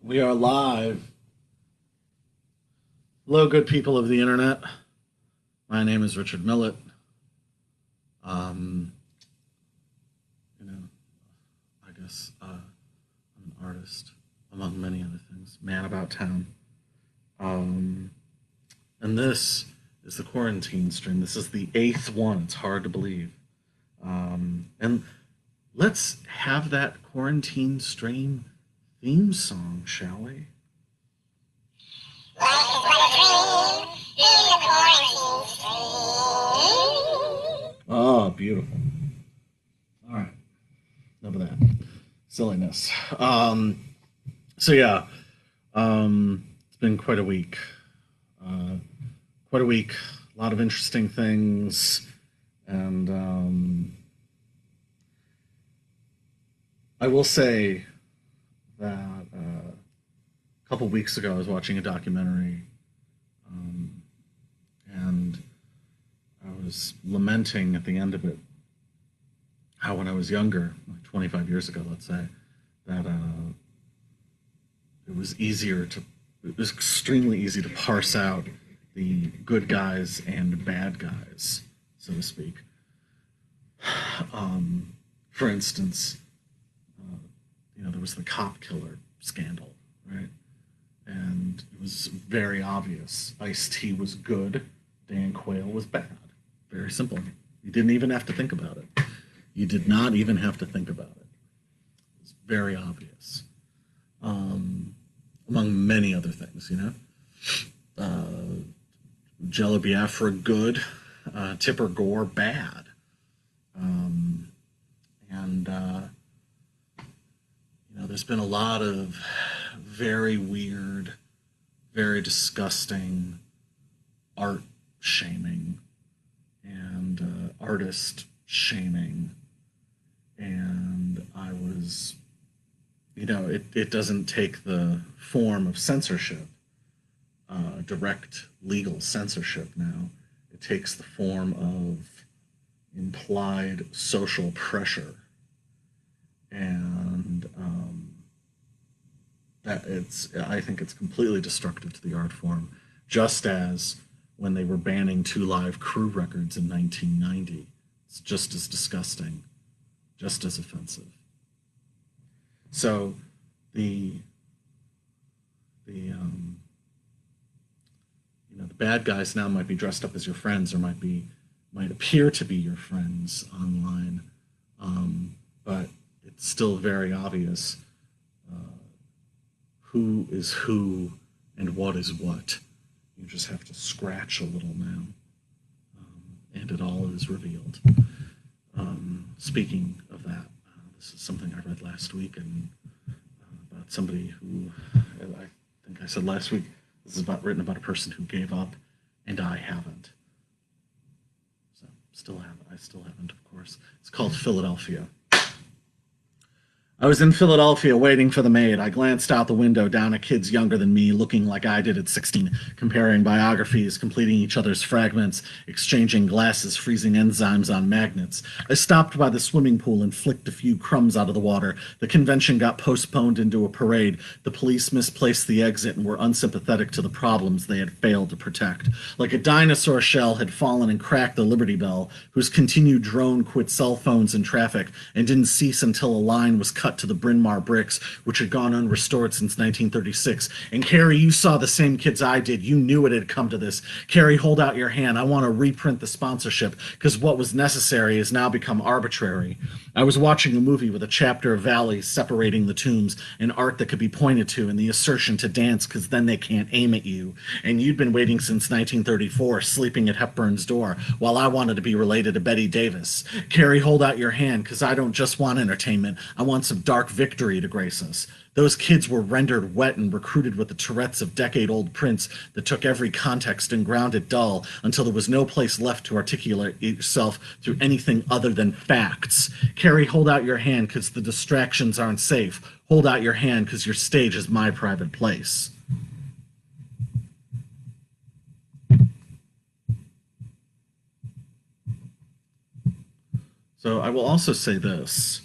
We are live. Hello, good people of the internet. My name is Richard Millett. Um, you know, I guess I'm an artist, among many other things. Man about town. Um, and this is the quarantine stream. This is the eighth one. It's hard to believe. And let's have that quarantine stream theme song, shall we? Life is but a dream in the quarantine stream. Oh, beautiful. All right. Enough of that silliness. So yeah, it's been quite a week. Quite a week. A lot of interesting things, and I will say that a couple weeks ago I was watching a documentary, and I was lamenting at the end of it how when I was younger, like 25 years ago, let's say, that it was extremely easy to parse out the good guys and bad guys, so to speak. For instance, there was the cop killer scandal, right? And it was very obvious. Ice-T was good, Dan Quayle was bad. Very simple. You didn't even have to think about it. You did not even have to think about it. It was very obvious. Among many other things, Jello Biafra, good. Tipper Gore, bad. And there's been a lot of very weird, very disgusting art shaming and artist shaming. And I was, it doesn't take the form of censorship, direct legal censorship now. It takes the form of implied social pressure. And I think it's completely destructive to the art form, just as when they were banning Two Live Crew records in 1990. It's just as disgusting, just as offensive. So the bad guys now might be dressed up as your friends, or might appear to be your friends online, but it's still very obvious who is who and what is what. You just have to scratch a little now, and it all is revealed. Speaking of that, this is something I read last week, and about somebody who, I think I said last week, this is written about a person who gave up, and I haven't. So, I still haven't, of course. It's called Philadelphia. I was in Philadelphia waiting for the maid. I glanced out the window down at kids younger than me, looking like I did at 16, comparing biographies, completing each other's fragments, exchanging glasses, freezing enzymes on magnets. I stopped by the swimming pool and flicked a few crumbs out of the water. The convention got postponed into a parade. The police misplaced the exit and were unsympathetic to the problems they had failed to protect. Like a dinosaur shell had fallen and cracked the Liberty Bell, whose continued drone quit cell phones in traffic and didn't cease until a line was cut to the Bryn Mawr bricks, which had gone unrestored since 1936. And Carrie, you saw the same kids I did. You knew it had come to this. Carrie, hold out your hand. I want to reprint the sponsorship, because what was necessary has now become arbitrary. I was watching a movie with a chapter of valleys separating the tombs, and art that could be pointed to, and the assertion to dance because then they can't aim at you. And you'd been waiting since 1934, sleeping at Hepburn's door, while I wanted to be related to Betty Davis. Carrie, hold out your hand, because I don't just want entertainment. I want some dark victory to grace us. Those kids were rendered wet and recruited with the Tourette's of decade-old prints that took every context and ground it dull until there was no place left to articulate itself through anything other than facts. Carrie, hold out your hand, because the distractions aren't safe. Hold out your hand, because your stage is my private place. So I will also say this,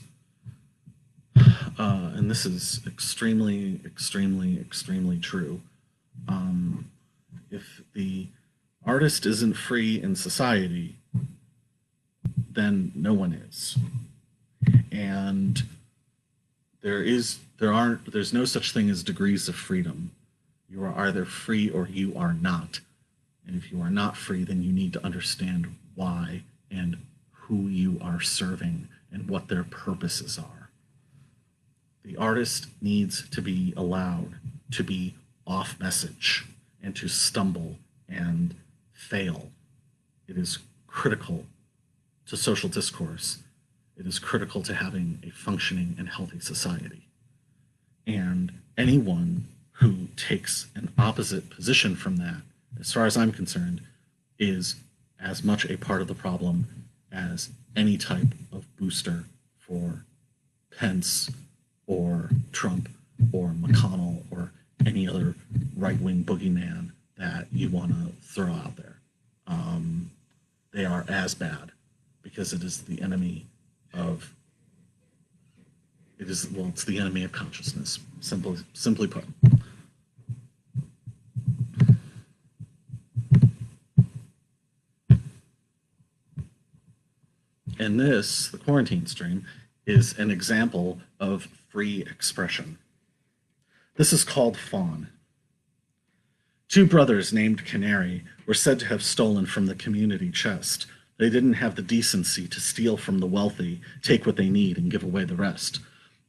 and this is extremely, extremely, extremely true. If the artist isn't free in society, then no one is. And there's no such thing as degrees of freedom. You are either free or you are not. And if you are not free, then you need to understand why and who you are serving and what their purposes are. The artist needs to be allowed to be off message and to stumble and fail. It is critical to social discourse. It is critical to having a functioning and healthy society. And anyone who takes an opposite position from that, as far as I'm concerned, is as much a part of the problem as any type of booster for Pence or Trump or McConnell or any other right-wing boogeyman that you want to throw out there. They are as bad because it is the enemy of it's the enemy of consciousness, simply put. And this, the quarantine stream, is an example of free expression. This is called Fawn. Two brothers named Canary were said to have stolen from the community chest. They didn't have the decency to steal from the wealthy, take what they need, and give away the rest.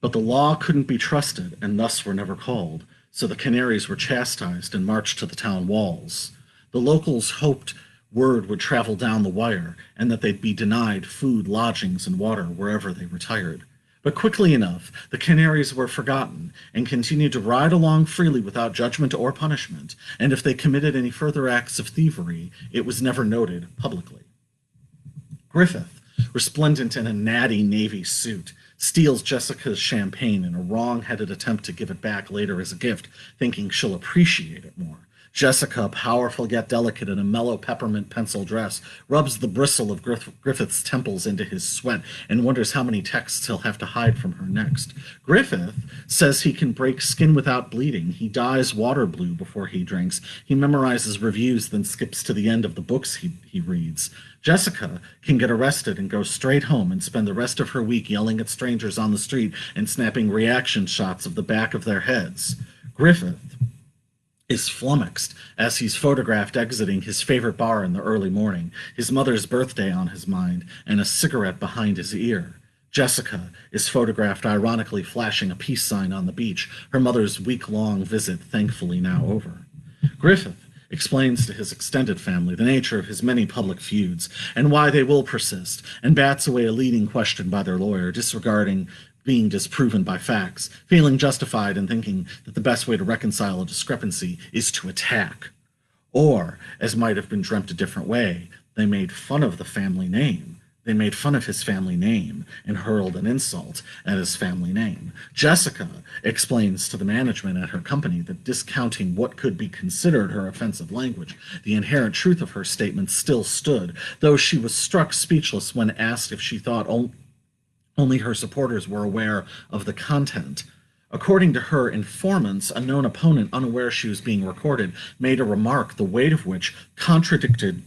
But the law couldn't be trusted, and thus were never called, so the Canaries were chastised and marched to the town walls. The locals hoped word would travel down the wire, and that they'd be denied food, lodgings, and water wherever they retired. But quickly enough, the Canaries were forgotten and continued to ride along freely without judgment or punishment, and if they committed any further acts of thievery, it was never noted publicly. Griffith, resplendent in a natty navy suit, steals Jessica's champagne in a wrong-headed attempt to give it back later as a gift, thinking she'll appreciate it more. Jessica, powerful yet delicate in a mellow peppermint pencil dress, rubs the bristle of Griffith's temples into his sweat and wonders how many texts he'll have to hide from her next. Griffith says he can break skin without bleeding. He dyes water blue before he drinks. He memorizes reviews, then skips to the end of the books he reads. Jessica can get arrested and go straight home and spend the rest of her week yelling at strangers on the street and snapping reaction shots of the back of their heads. Griffith is flummoxed as he's photographed exiting his favorite bar in the early morning, his mother's birthday on his mind, and a cigarette behind his ear. Jessica is photographed ironically flashing a peace sign on the beach, her mother's week-long visit thankfully now over. Griffith explains to his extended family the nature of his many public feuds and why they will persist, and bats away a leading question by their lawyer, disregarding being disproven by facts, feeling justified in thinking that the best way to reconcile a discrepancy is to attack. Or, as might have been dreamt a different way, they made fun of the family name. They made fun of his family name and hurled an insult at his family name. Jessica explains to the management at her company that discounting what could be considered her offensive language, the inherent truth of her statement still stood, though she was struck speechless when asked if she thought only her supporters were aware of the content. According to her informants, a known opponent, unaware she was being recorded, made a remark the weight of which contradicted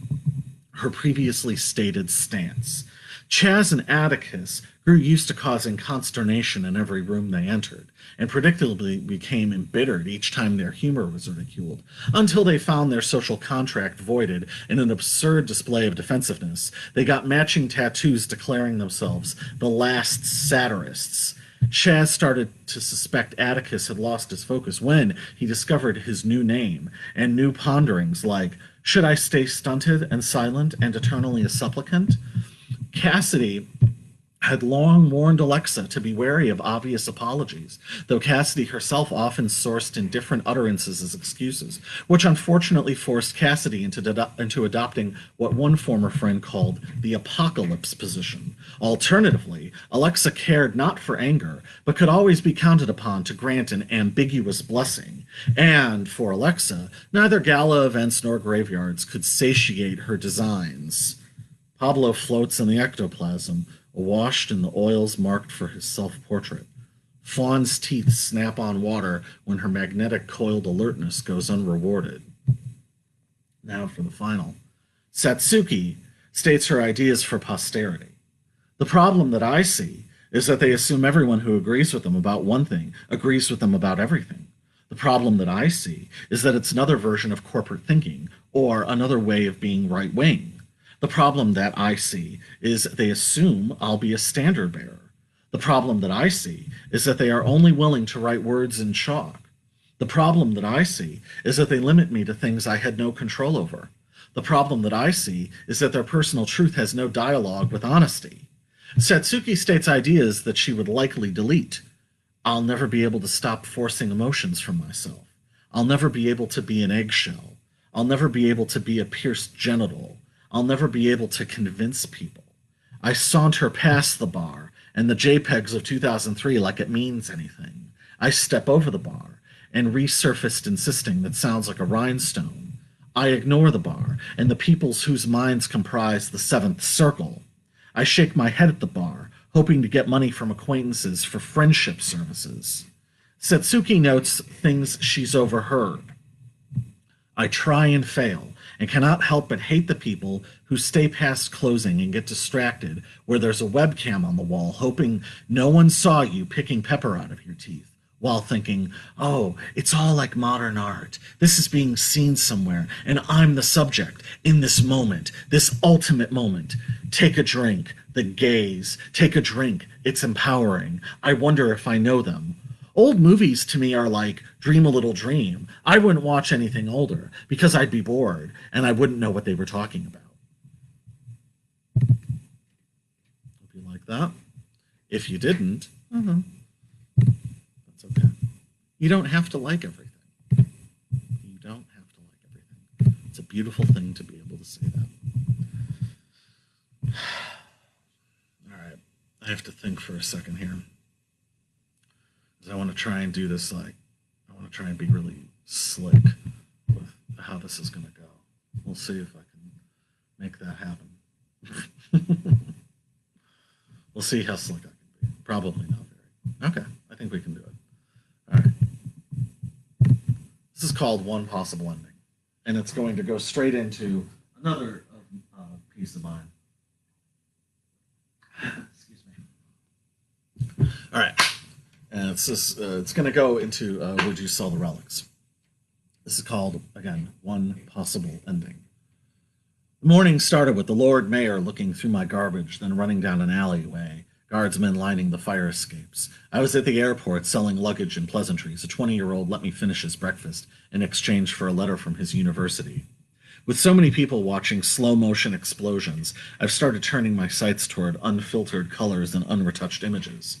her previously stated stance. Chaz and Atticus grew used to causing consternation in every room they entered, and predictably became embittered each time their humor was ridiculed, until they found their social contract voided in an absurd display of defensiveness. They got matching tattoos declaring themselves the last satirists. Chaz started to suspect Atticus had lost his focus when he discovered his new name and new ponderings like, should I stay stunted and silent and eternally a supplicant? Cassidy had long warned Alexa to be wary of obvious apologies, though Cassidy herself often sourced in different utterances as excuses, which unfortunately forced Cassidy into adopting what one former friend called the apocalypse position. Alternatively, Alexa cared not for anger, but could always be counted upon to grant an ambiguous blessing. And, for Alexa, neither gala events nor graveyards could satiate her designs. Pablo floats in the ectoplasm, washed in the oils marked for his self-portrait. Fawn's teeth snap on water when her magnetic coiled alertness goes unrewarded. Now for the final. Satsuki states her ideas for posterity. The problem that I see is that they assume everyone who agrees with them about one thing agrees with them about everything. The problem that I see is that it's another version of corporate thinking, or another way of being right-wing. The problem that I see is they assume I'll be a standard bearer. The problem that I see is that they are only willing to write words in chalk. The problem that I see is that they limit me to things I had no control over. The problem that I see is that their personal truth has no dialogue with honesty. Satsuki states ideas that she would likely delete. I'll never be able to stop forcing emotions from myself. I'll never be able to be an eggshell. I'll never be able to be a pierced genital. I'll never be able to convince people. I saunter past the bar and the JPEGs of 2003 like it means anything. I step over the bar and resurfaced insisting that sounds like a rhinestone. I ignore the bar and the peoples whose minds comprise the seventh circle. I shake my head at the bar, hoping to get money from acquaintances for friendship services. Satsuki notes things she's overheard. I try and fail, and cannot help but hate the people who stay past closing and get distracted where there's a webcam on the wall, hoping no one saw you picking pepper out of your teeth, while thinking, oh, it's all like modern art. This is being seen somewhere, and I'm the subject in this moment, this ultimate moment. Take a drink, the gaze. Take a drink, it's empowering. I wonder if I know them. Old movies to me are like Dream a Little Dream. I wouldn't watch anything older because I'd be bored and I wouldn't know what they were talking about. Hope you like that. If you didn't, that's okay. You don't have to like everything. You don't have to like everything. It's a beautiful thing to be able to say that. All right. I have to think for a second here. I want to try and do this I want to try and be really slick with how this is going to go. We'll see if I can make that happen. We'll see how slick I can be. Probably not very. Okay, I think we can do it. All right. This is called One Possible Ending, and it's going to go straight into another piece of mine. Excuse me. All right. And it's going to go into Would You Sell the Relics? This is called, again, One Possible Ending. The morning started with the Lord Mayor looking through my garbage, then running down an alleyway, guardsmen lining the fire escapes. I was at the airport selling luggage and pleasantries. A 20-year-old let me finish his breakfast in exchange for a letter from his university. With so many people watching slow-motion explosions, I've started turning my sights toward unfiltered colors and unretouched images.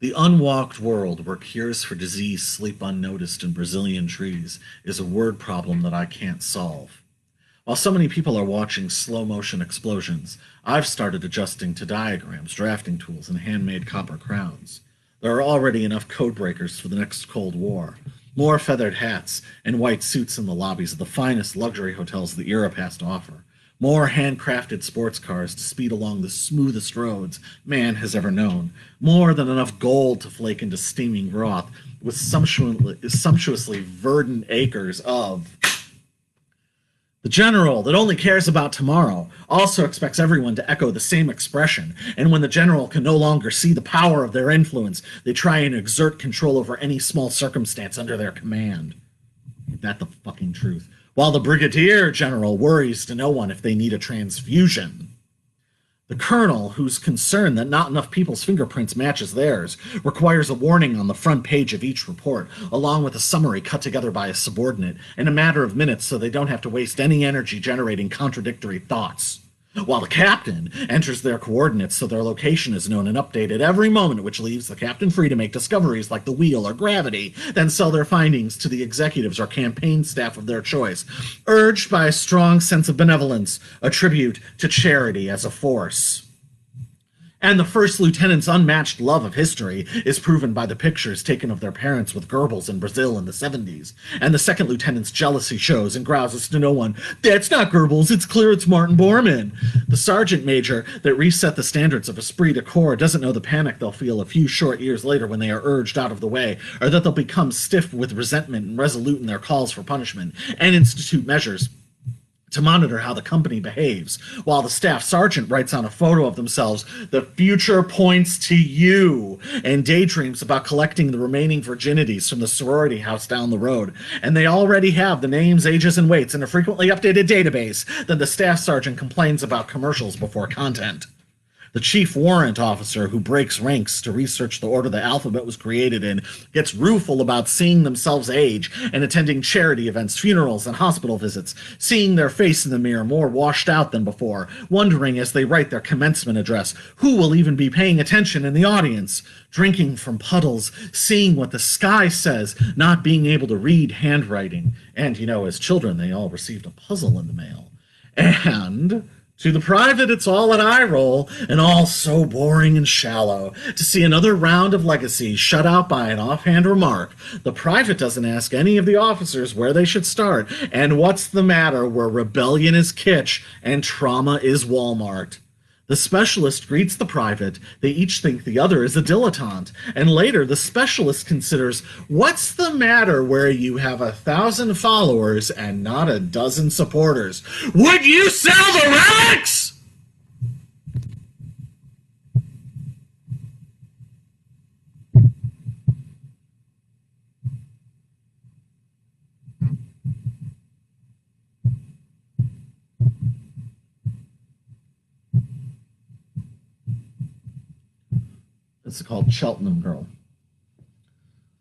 The unwalked world where cures for disease sleep unnoticed in Brazilian trees is a word problem that I can't solve. While so many people are watching slow-motion explosions, I've started adjusting to diagrams, drafting tools, and handmade copper crowns. There are already enough code breakers for the next Cold War. More feathered hats and white suits in the lobbies of the finest luxury hotels that Europe has to offer. More handcrafted sports cars to speed along the smoothest roads man has ever known. More than enough gold to flake into steaming broth with sumptuously verdant acres of... The general that only cares about tomorrow also expects everyone to echo the same expression, and when the general can no longer see the power of their influence, they try and exert control over any small circumstance under their command. Ain't that the fucking truth? While the brigadier general worries to no one if they need a transfusion. The colonel, who's concerned that not enough people's fingerprints matches theirs, requires a warning on the front page of each report, along with a summary cut together by a subordinate in a matter of minutes so they don't have to waste any energy generating contradictory thoughts. While the captain enters their coordinates so their location is known and updated every moment, which leaves the captain free to make discoveries like the wheel or gravity, then sell their findings to the executives or campaign staff of their choice, urged by a strong sense of benevolence, a tribute to charity as a force. And the first lieutenant's unmatched love of history is proven by the pictures taken of their parents with Goebbels in Brazil in the 70s. And the second lieutenant's jealousy shows and grouses to no one, "That's not Goebbels, it's clear it's Martin Bormann." The sergeant major that reset the standards of esprit de corps doesn't know the panic they'll feel a few short years later when they are urged out of the way, or that they'll become stiff with resentment and resolute in their calls for punishment, and institute measures to monitor how the company behaves, while the staff sergeant writes on a photo of themselves, "The future points to you," and daydreams about collecting the remaining virginities from the sorority house down the road. And they already have the names, ages, and weights in a frequently updated database. Then the staff sergeant complains about commercials before content. The chief warrant officer who breaks ranks to research the order the alphabet was created in gets rueful about seeing themselves age and attending charity events, funerals, and hospital visits, seeing their face in the mirror more washed out than before, wondering as they write their commencement address who will even be paying attention in the audience, drinking from puddles, seeing what the sky says, not being able to read handwriting. And, as children, they all received a puzzle in the mail. And to the private, it's all an eye roll, and all so boring and shallow. To see another round of legacy shut out by an offhand remark, the private doesn't ask any of the officers where they should start, and what's the matter where rebellion is kitsch and trauma is Walmart. The specialist greets the private. They each think the other is a dilettante. And later, the specialist considers, what's the matter where you have 1,000 followers and not a dozen supporters? Would you sell the relics? It's called Cheltenham Girl.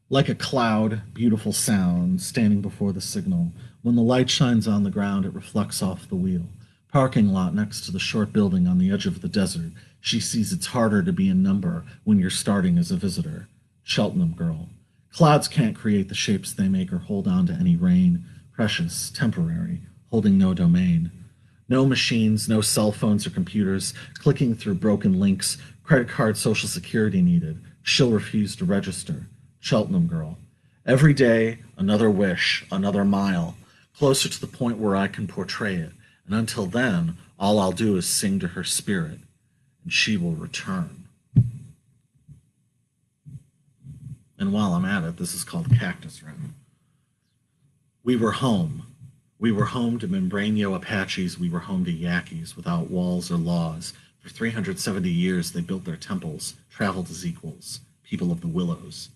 Like a cloud, beautiful sound, standing before the signal. When the light shines on the ground, it reflects off the wheel. Parking lot next to the short building on the edge of the desert. She sees it's harder to be in number when you're starting as a visitor. Cheltenham Girl. Clouds can't create the shapes they make or hold on to any rain. Precious, temporary, holding no domain. No machines, no cell phones or computers, clicking through broken links, credit card, social security needed. She'll refuse to register. Cheltenham Girl. Every day, another wish, another mile, closer to the point where I can portray it. And until then, all I'll do is sing to her spirit, and she will return. And while I'm at it, this is called Cactus Wren. We were home. We were home to Membranio Apaches. We were home to Yaquis without walls or laws. For 370 years, they built their temples, traveled as equals, people of the willows.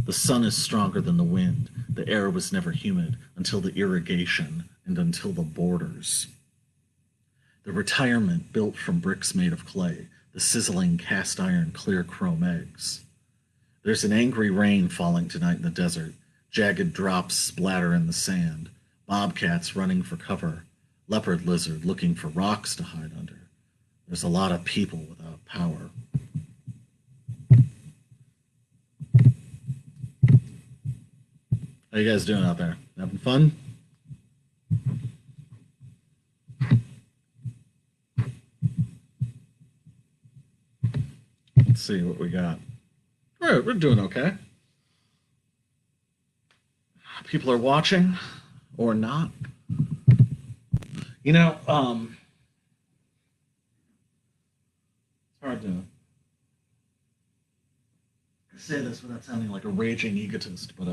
The sun is stronger than the wind. The air was never humid until the irrigation and until the borders. The retirement built from bricks made of clay, the sizzling cast iron clear chrome eggs. There's an angry rain falling tonight in the desert. Jagged drops splatter in the sand. Bobcats running for cover. Leopard lizard looking for rocks to hide under. There's a lot of people without power. How you guys doing out there? Having fun? Let's see what we got. We're doing okay. People are watching or not. It's hard to say this without sounding like a raging egotist, but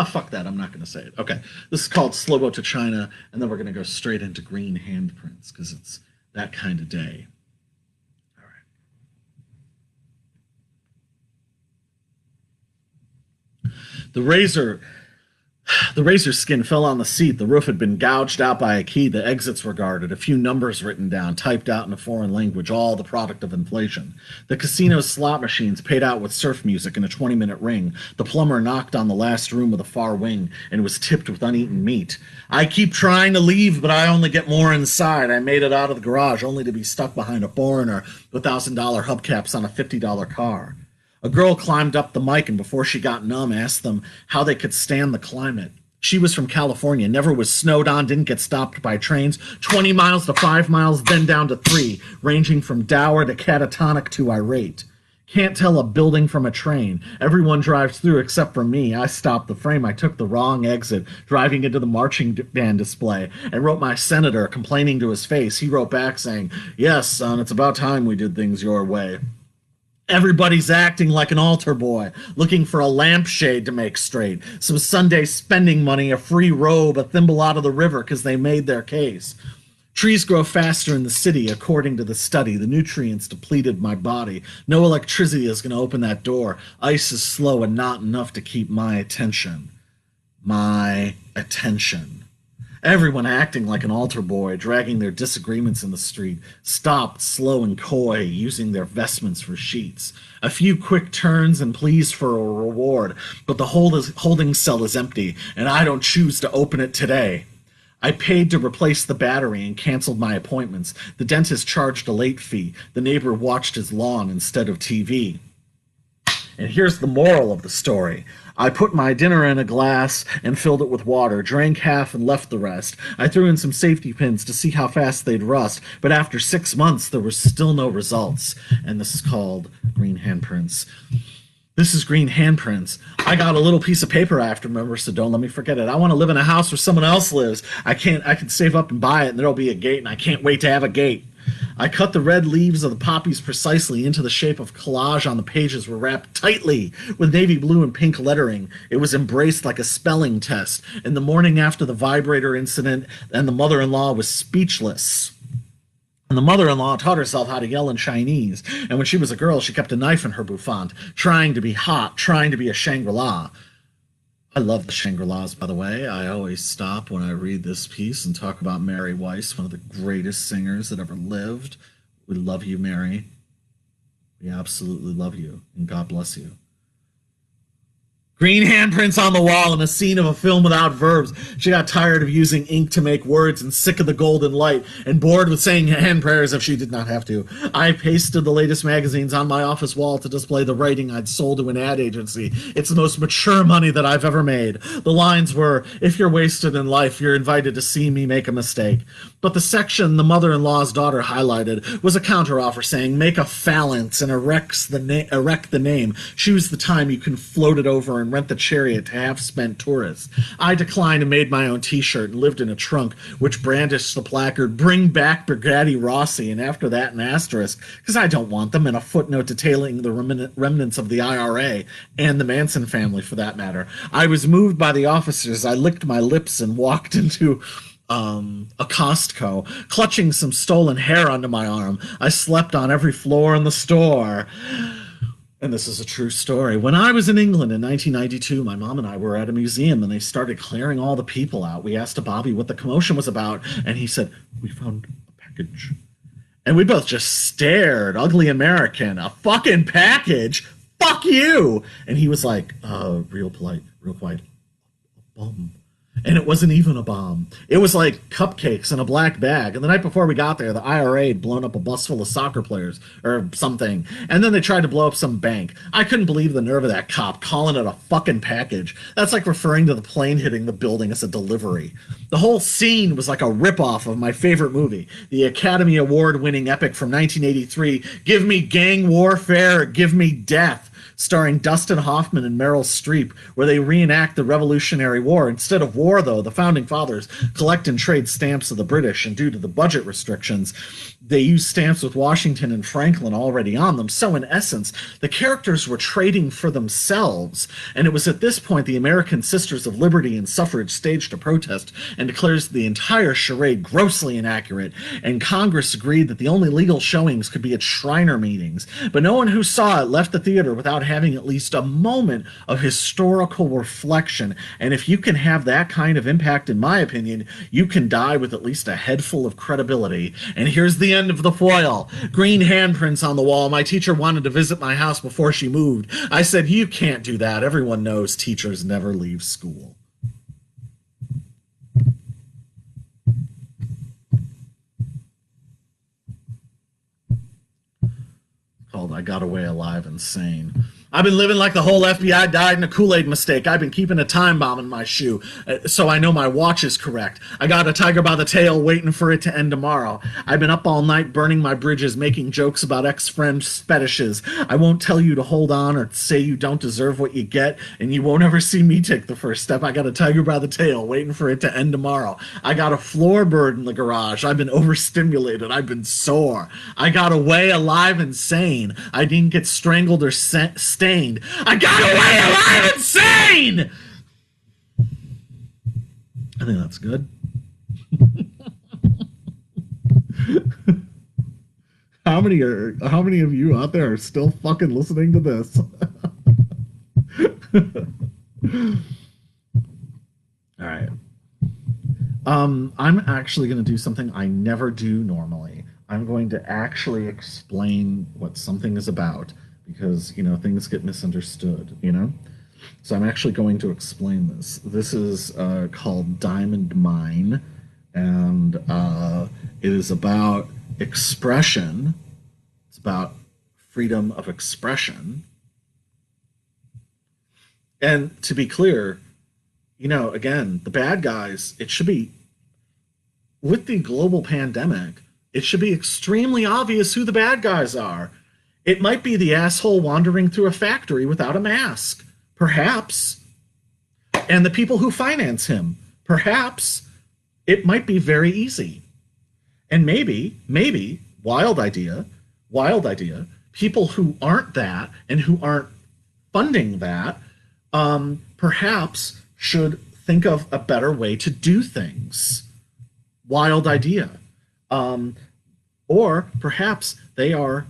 fuck that, I'm not going to say it. Okay, this is called Slow Boat to China, and then we're going to go straight into green handprints, because it's that kind of day. All right. The razor skin fell on the seat. The roof had been gouged out by a key. The exits were guarded. A few numbers written down, typed out in a foreign language, all the product of inflation. The casino's slot machines paid out with surf music in a 20-minute ring. The plumber knocked on the last room of the far wing and was tipped with uneaten meat. I keep trying to leave, but I only get more inside. I made it out of the garage only to be stuck behind a foreigner with $1,000 hubcaps on a $50 car. A girl climbed up the mic and before she got numb asked them how they could stand the climate. She was from California, never was snowed on, didn't get stopped by trains, 20 miles to 5 miles, then down to 3, ranging from dour to catatonic to irate. Can't tell a building from a train. Everyone drives through except for me. I stopped the frame. I took the wrong exit, driving into the marching band display, and wrote my senator, complaining to his face. He wrote back saying, "Yes, son, it's about time we did things your way." Everybody's acting like an altar boy, looking for a lampshade to make straight, some Sunday spending money, a free robe, a thimble out of the river because they made their case. Trees grow faster in the city, according to the study. The nutrients depleted my body. No electricity is going to open that door. Ice is slow and not enough to keep my attention. My attention. Everyone acting like an altar boy, dragging their disagreements in the street, stopped, slow and coy, using their vestments for sheets. A few quick turns and pleas for a reward, but the holding cell is empty, and I don't choose to open it today. I paid to replace the battery and canceled my appointments. The dentist charged a late fee. The neighbor watched his lawn instead of TV. And here's the moral of the story. I put my dinner in a glass and filled it with water, drank half and left the rest. I threw in some safety pins to see how fast they'd rust, but after 6 months there was still no results. And this is called Green Handprints. This is Green Handprints. I got a little piece of paper I have to remember, so don't let me forget it. I want to live in a house where someone else lives. I can save up and buy it, and there'll be a gate, and I can't wait to have a gate. I cut the red leaves of the poppies precisely into the shape of collage on the pages were wrapped tightly with navy blue and pink lettering. It was embraced like a spelling test. In the morning after the vibrator incident, and the mother-in-law was speechless. And the mother-in-law taught herself how to yell in Chinese. And when she was a girl, she kept a knife in her bouffant, trying to be hot, trying to be a Shangri-La. I love the Shangri-Las, by the way. I always stop when I read this piece and talk about Mary Weiss, one of the greatest singers that ever lived. We love you, Mary. We absolutely love you, and God bless you. Green handprints on the wall in a scene of a film without verbs. She got tired of using ink to make words and sick of the golden light and bored with saying hand prayers if she did not have to. I pasted the latest magazines on my office wall to display the writing I'd sold to an ad agency. It's the most mature money that I've ever made. The lines were, "If you're wasted in life, you're invited to see me make a mistake." But the section the mother-in-law's daughter highlighted was a counteroffer saying, "Make a phalanx and erect the name. Choose the time you can float it over and rent the chariot to half-spent tourists." I declined and made my own t-shirt and lived in a trunk which brandished the placard, "Bring back Brigadi Rossi," and after that an asterisk, because I don't want them, and a footnote detailing the remnants of the IRA and the Manson family for that matter. I was moved by the officers. I licked my lips and walked into a Costco, clutching some stolen hair under my arm. I slept on every floor in the store. And this is a true story. When I was in England in 1992, my mom and I were at a museum and they started clearing all the people out. We asked Bobby what the commotion was about, and he said, "We found a package." And we both just stared. Ugly American. A fucking package? Fuck you! And he was like, real polite, real quiet. "A bomb." And it wasn't even a bomb. It was like cupcakes in a black bag. And the night before we got there, the IRA had blown up a bus full of soccer players or something. And then they tried to blow up some bank. I couldn't believe the nerve of that cop calling it a fucking package. That's like referring to the plane hitting the building as a delivery. The whole scene was like a ripoff of my favorite movie, the Academy Award-winning epic from 1983, Give Me Gang Warfare, Give Me Death, starring Dustin Hoffman and Meryl Streep, where they reenact the Revolutionary War. Instead of war, though, the Founding Fathers collect and trade stamps of the British, and due to the budget restrictions, they use stamps with Washington and Franklin already on them. So, in essence, the characters were trading for themselves, and it was at this point the American Sisters of Liberty and Suffrage staged a protest and declares the entire charade grossly inaccurate, and Congress agreed that the only legal showings could be at Shriner meetings. But no one who saw it left the theater without having at least a moment of historical reflection. And if you can have that kind of impact, in my opinion, you can die with at least a head full of credibility. And here's the end of the foil. Green handprints on the wall. My teacher wanted to visit my house before she moved. I said, "You can't do that. Everyone knows teachers never leave school." Called I Got Away Alive and Sane. I've been living like the whole FBI died in a Kool-Aid mistake. I've been keeping a time bomb in my shoe, so I know my watch is correct. I got a tiger by the tail waiting for it to end tomorrow. I've been up all night burning my bridges, making jokes about ex-friends' fetishes. I won't tell you to hold on or say you don't deserve what you get, and you won't ever see me take the first step. I got a tiger by the tail waiting for it to end tomorrow. I got a floorbird in the garage. I've been overstimulated. I've been sore. I got away alive and sane. I didn't get strangled or stained. I got away alive and sane! I think that's good. How many of you out there are still fucking listening to this? All right. I'm actually going to do something I never do normally. I'm going to actually explain what something is about because, things get misunderstood, So I'm actually going to explain this. This is called Diamond Mine, and it is about expression. It's about freedom of expression. And to be clear, again, the bad guys, it should be, with the global pandemic, it should be extremely obvious who the bad guys are. It might be the asshole wandering through a factory without a mask, perhaps. And the people who finance him, perhaps. It might be very easy. And maybe, wild idea, people who aren't that and who aren't funding that, perhaps should think of a better way to do things. Wild idea. Or perhaps they are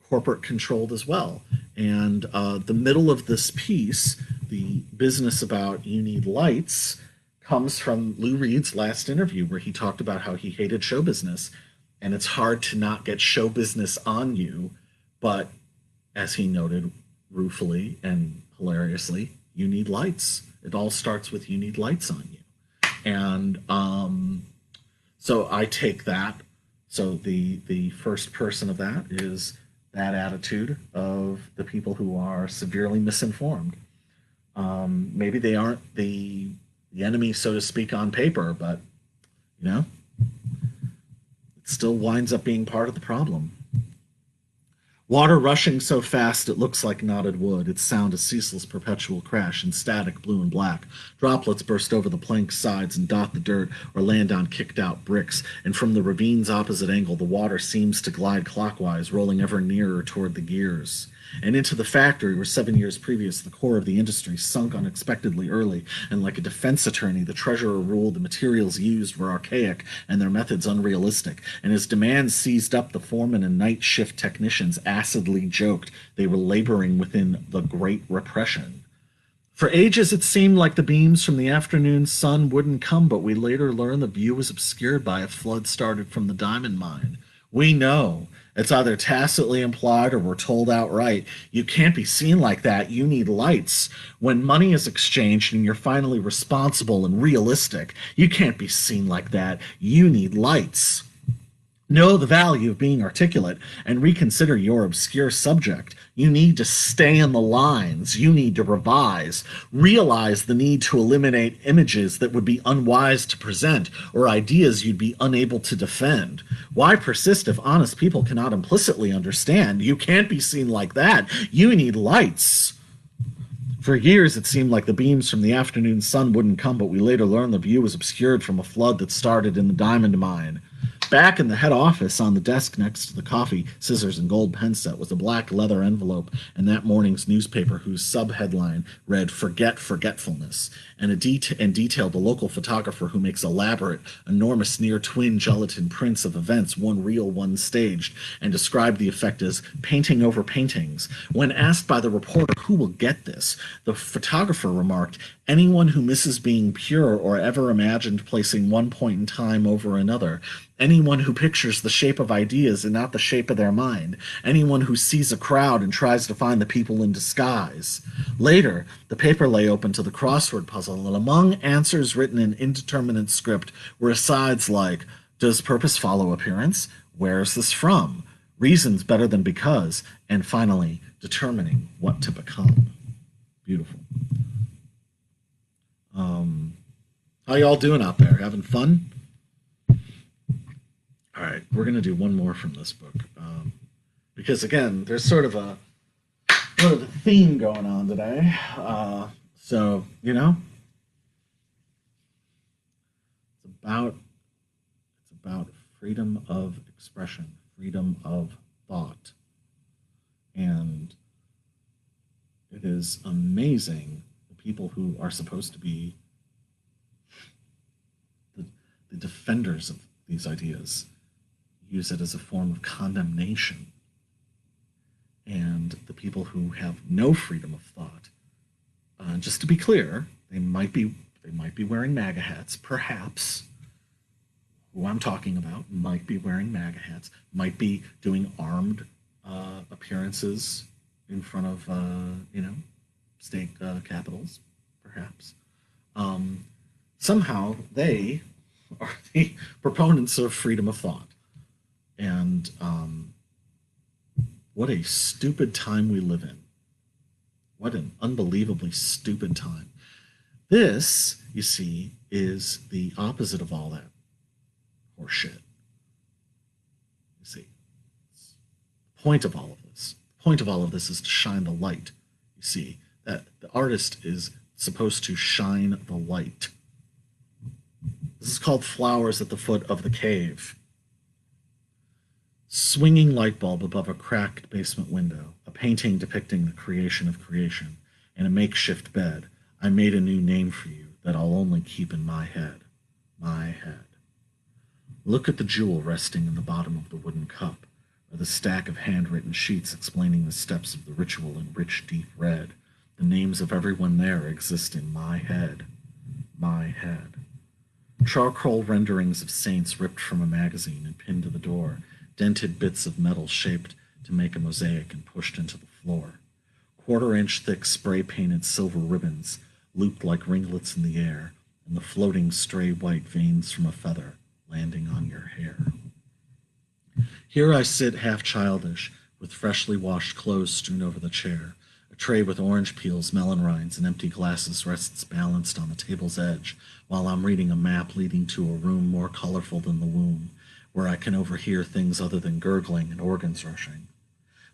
corporate controlled as well. And the middle of this piece, the business about you need lights, comes from Lou Reed's last interview where he talked about how he hated show business. And it's hard to not get show business on you. But as he noted ruefully and hilariously, you need lights. It all starts with you need lights on you. And so I take that. So the first person of that is that attitude of the people who are severely misinformed. Maybe they aren't the enemy, so to speak, on paper, but, it still winds up being part of the problem. Water rushing so fast it looks like knotted wood. Its sound a ceaseless perpetual crash in static blue and black. Droplets burst over the plank sides and dot the dirt or land on kicked-out bricks, and from the ravine's opposite angle the water seems to glide clockwise, rolling ever nearer toward the gears. And into the factory where 7 years previous the core of the industry sunk unexpectedly early, and like a defense attorney the treasurer ruled the materials used were archaic and their methods unrealistic, and his demands seized up the foreman and night shift technicians acidly joked they were laboring within the Great Repression. For ages it seemed like the beams from the afternoon sun wouldn't come, but we later learned the view was obscured by a flood started from the diamond mine. We know. It's either tacitly implied or we're told outright. You can't be seen like that. You need lights. When money is exchanged and you're finally responsible and realistic, you can't be seen like that. You need lights. Know the value of being articulate and reconsider your obscure subject. You need to stay in the lines. You need to revise. Realize the need to eliminate images that would be unwise to present or ideas you'd be unable to defend. Why persist if honest people cannot implicitly understand? You can't be seen like that. You need lights. For years it seemed like the beams from the afternoon sun wouldn't come, but we later learned the view was obscured from a flood that started in the diamond mine. Back in the head office, on the desk next to the coffee, scissors, and gold pen set was a black leather envelope and that morning's newspaper whose sub-headline read "Forget Forgetfulness," and detailed the local photographer who makes elaborate, enormous near-twin gelatin prints of events, one real, one staged, and described the effect as painting over paintings. When asked by the reporter who will get this, the photographer remarked, "Anyone who misses being pure or ever imagined placing one point in time over another. Anyone who pictures the shape of ideas and not the shape of their mind. Anyone who sees a crowd and tries to find the people in disguise." Later, the paper lay open to the crossword puzzle, and among answers written in indeterminate script were asides like, "Does purpose follow appearance? Where is this from? reasons better than because, and finally, determining what to become. Beautiful. How y'all doing out there? Having fun? All right, we're going to do one more from this book. Because, again, there's sort of a theme going on today. So, you know, it's about freedom of expression, freedom of thought. And it is amazing the people who are supposed to be the defenders of these ideas use it as a form of condemnation. And the people who have no freedom of thought, just to be clear, they might be wearing MAGA hats, perhaps. Who I'm talking about might be wearing MAGA hats, might be doing armed appearances in front of state capitals, perhaps. Somehow they are the proponents of freedom of thought. And what a stupid time we live in. What an unbelievably stupid time. This, you see, is the opposite of all that horseshit. You see, the point of all of this. The point of all of this is to shine the light. You see, that the artist is supposed to shine the light. This is called Flowers at the Foot of the Cave. Swinging light bulb above a cracked basement window, a painting depicting the creation of creation, and a makeshift bed. I made a new name for you that I'll only keep in my head. My head. Look at the jewel resting in the bottom of the wooden cup, or the stack of handwritten sheets explaining the steps of the ritual in rich, deep red. The names of everyone there exist in my head. My head. Charcoal renderings of saints ripped from a magazine and pinned to the door. Dented bits of metal shaped to make a mosaic and pushed into the floor. 1/4-inch thick spray-painted silver ribbons looped like ringlets in the air, and the floating stray white veins from a feather landing on your hair. Here I sit half childish, with freshly washed clothes strewn over the chair. A tray with orange peels, melon rinds, and empty glasses rests balanced on the table's edge, while I'm reading a map leading to a room more colorful than the womb, where I can overhear things other than gurgling and organs rushing.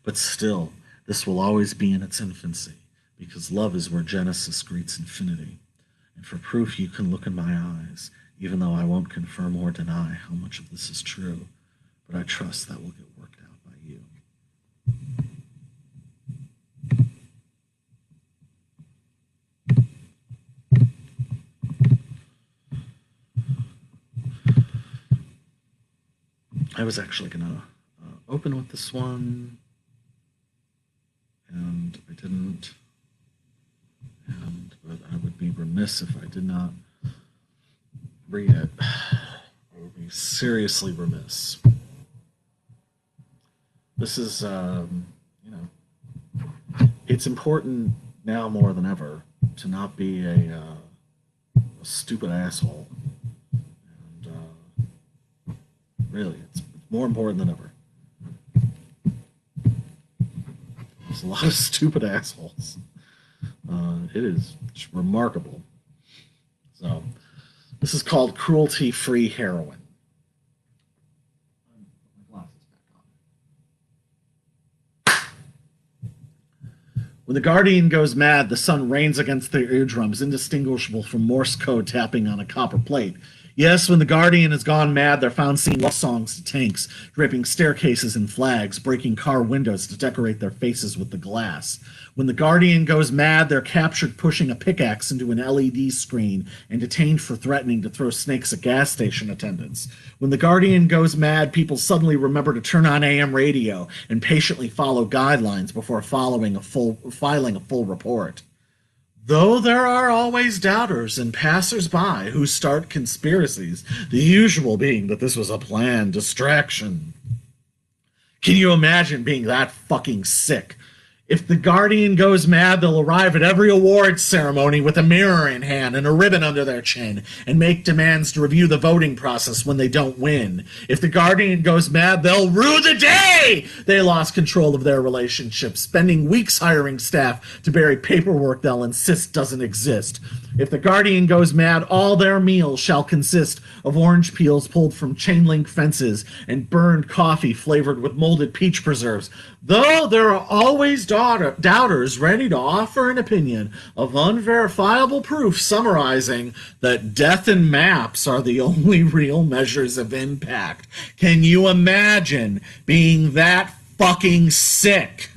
But still, this will always be in its infancy, because love is where Genesis greets infinity. And for proof you can look in my eyes, even though I won't confirm or deny how much of this is true, but I trust that will get worked out by you. I was actually going to open with this one, and I didn't, but I would be remiss if I did not read it. I would be seriously remiss. This is, it's important now more than ever to not be a stupid asshole. Really, it's more important than ever. There's a lot of stupid assholes. It's remarkable. So, this is called Cruelty-Free Heroin. When the Guardian goes mad, the sun rains against their eardrums, indistinguishable from Morse code tapping on a copper plate. Yes, when the Guardian has gone mad, they're found singing love songs to tanks, draping staircases in flags, breaking car windows to decorate their faces with the glass. When the Guardian goes mad, they're captured pushing a pickaxe into an LED screen and detained for threatening to throw snakes at gas station attendants. When the Guardian goes mad, people suddenly remember to turn on AM radio and patiently follow guidelines before filing a full report. Though there are always doubters and passers-by who start conspiracies, the usual being that this was a planned distraction. Can you imagine being that fucking sick? If the Guardian goes mad, they'll arrive at every awards ceremony with a mirror in hand and a ribbon under their chin and make demands to review the voting process when they don't win. If the Guardian goes mad, they'll rue the day they lost control of their relationship, spending weeks hiring staff to bury paperwork they'll insist doesn't exist. If the Guardian goes mad, all their meals shall consist of orange peels pulled from chain link fences and burned coffee flavored with molded peach preserves. Though there are always doubters ready to offer an opinion of unverifiable proof summarizing that death and maps are the only real measures of impact. Can you imagine being that fucking sick?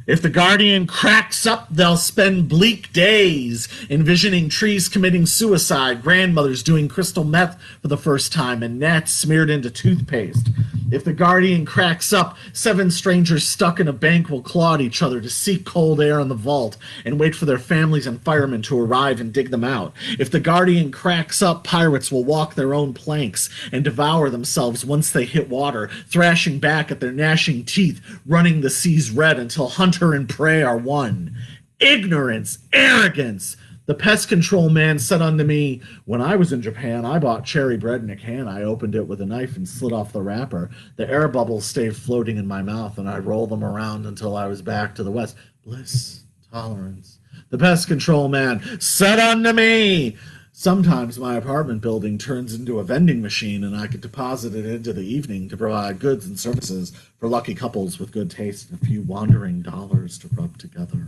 If the Guardian cracks up, they'll spend bleak days envisioning trees committing suicide, grandmothers doing crystal meth for the first time, and gnats smeared into toothpaste. If the Guardian cracks up, 7 strangers stuck in a bank will claw at each other to seek cold air in the vault and wait for their families and firemen to arrive and dig them out. If the Guardian cracks up, pirates will walk their own planks and devour themselves once they hit water, thrashing back at their gnashing teeth, running the seas red until hunter and prey are one. Ignorance, arrogance. The pest control man said unto me, when I was in Japan, I bought cherry bread in a can. I opened it with a knife and slid off the wrapper. The air bubbles stayed floating in my mouth, and I rolled them around until I was back to the west. Bliss, tolerance. The pest control man said unto me, sometimes my apartment building turns into a vending machine, and I could deposit it into the evening to provide goods and services for lucky couples with good taste and a few wandering dollars to rub together.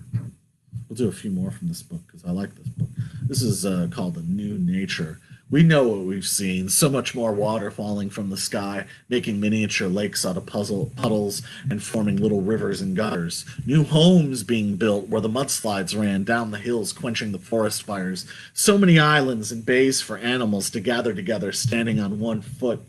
We'll do a few more from this book because I like this book. This is called The New Nature. We know what we've seen. So much more water falling from the sky, making miniature lakes out of puddles and forming little rivers and gutters. New homes being built where the mudslides ran down the hills, quenching the forest fires. So many islands and bays for animals to gather together, standing on one foot.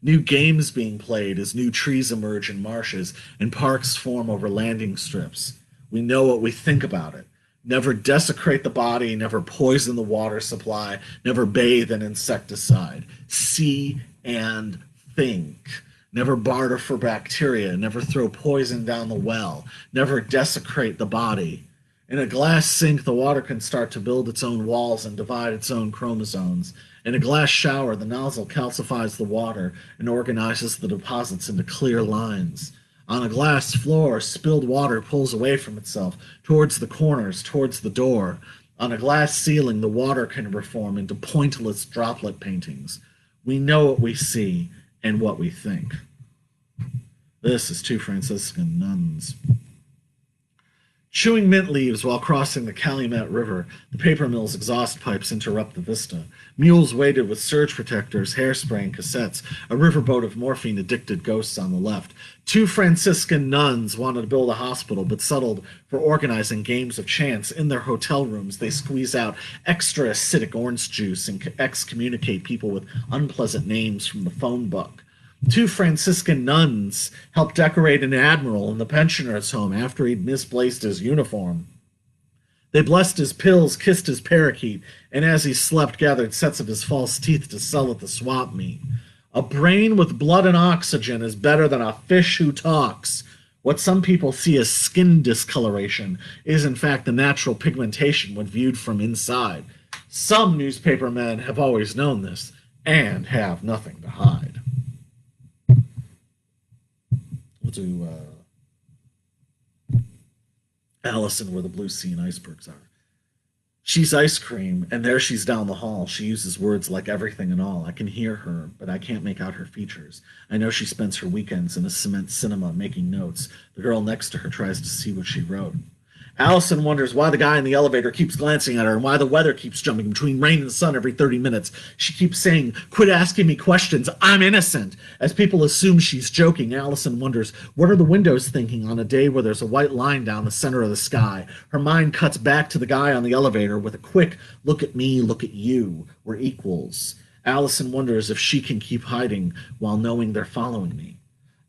New games being played as new trees emerge in marshes and parks form over landing strips. We know what we think about it. Never desecrate the body, never poison the water supply, never bathe in insecticide. See and think. Never barter for bacteria, never throw poison down the well, never desecrate the body. In a glass sink, the water can start to build its own walls and divide its own chromosomes. In a glass shower, the nozzle calcifies the water and organizes the deposits into clear lines. On a glass floor, spilled water pulls away from itself, towards the corners, towards the door. On a glass ceiling, the water can reform into pointless droplet paintings. We know what we see and what we think. This is 2 Franciscan Nuns. Chewing mint leaves while crossing the Calumet River, the paper mill's exhaust pipes interrupt the vista. Mules weighted with surge protectors, hairspray, and cassettes, a riverboat of morphine-addicted ghosts on the left. 2 Franciscan nuns wanted to build a hospital, but settled for organizing games of chance. In their hotel rooms, they squeeze out extra acidic orange juice and excommunicate people with unpleasant names from the phone book. 2 Franciscan nuns helped decorate an admiral in the pensioner's home after he'd misplaced his uniform. They blessed his pills, kissed his parakeet, and as he slept, gathered sets of his false teeth to sell at the swap meet. A brain with blood and oxygen is better than a fish who talks. What some people see as skin discoloration is in fact the natural pigmentation when viewed from inside. Some newspaper men have always known this and have nothing to hide. We'll do Allison, where the blue sea and icebergs are. She's ice cream, and there she's down the hall. She uses words like everything and all. I can hear her, but I can't make out her features. I know she spends her weekends in a cement cinema making notes. The girl next to her tries to see what she wrote. Allison wonders why the guy in the elevator keeps glancing at her and why the weather keeps jumping between rain and sun every 30 minutes. She keeps saying, "Quit asking me questions. I'm innocent." As people assume she's joking, Allison wonders, what are the windows thinking on a day where there's a white line down the center of the sky? Her mind cuts back to the guy on the elevator with a quick, look at me, look at you. We're equals. Allison wonders if she can keep hiding while knowing they're following me.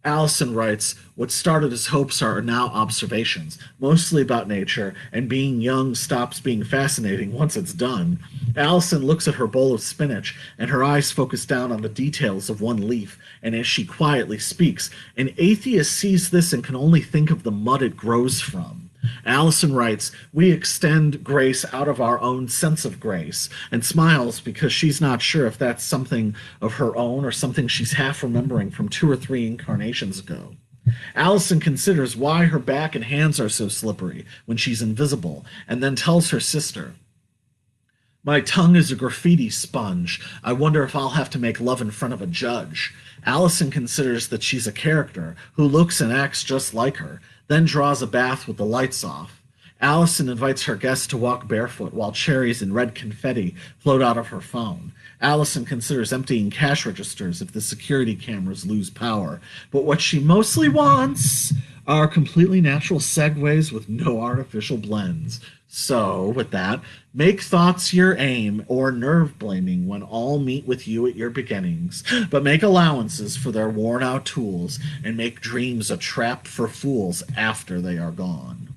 Allison writes, what started as hopes are now observations, mostly about nature, and being young stops being fascinating once it's done. Allison looks at her bowl of spinach, and her eyes focus down on the details of one leaf, and as she quietly speaks, an atheist sees this and can only think of the mud it grows from. Allison writes, we extend grace out of our own sense of grace, and smiles because she's not sure if that's something of her own or something she's half remembering from 2 or 3 incarnations ago. Allison considers why her back and hands are so slippery when she's invisible, and then tells her sister, my tongue is a graffiti sponge. I wonder if I'll have to make love in front of a judge. Allison considers that she's a character who looks and acts just like her, then draws a bath with the lights off. Allison invites her guests to walk barefoot while cherries and red confetti float out of her phone. Allison considers emptying cash registers if the security cameras lose power. But what she mostly wants are completely natural segues with no artificial blends. So, with that, make thoughts your aim or nerve blaming when all meet with you at your beginnings, but make allowances for their worn out tools and make dreams a trap for fools after they are gone.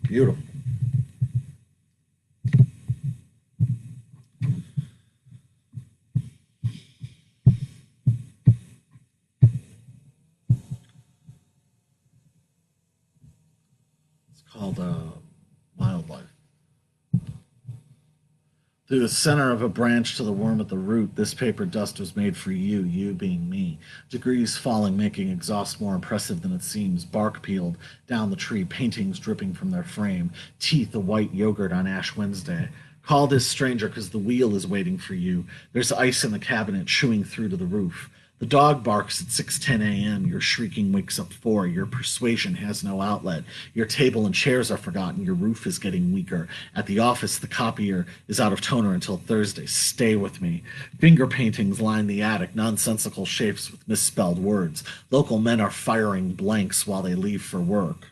Beautiful. It's called Wildlife. Through the center of a branch to the worm at the root, this paper dust was made for you, you being me. Degrees falling, making exhaust more impressive than it seems. Bark peeled down the tree, paintings dripping from their frame. Teeth of white yogurt on Ash Wednesday. Call this stranger because the wheel is waiting for you. There's ice in the cabinet, chewing through to the roof. The dog barks at 6:10 a.m. Your shrieking wakes up 4. Your persuasion has no outlet. Your table and chairs are forgotten. Your roof is getting weaker. At the office, the copier is out of toner until Thursday. Stay with me. Finger paintings line the attic, nonsensical shapes with misspelled words. Local men are firing blanks while they leave for work.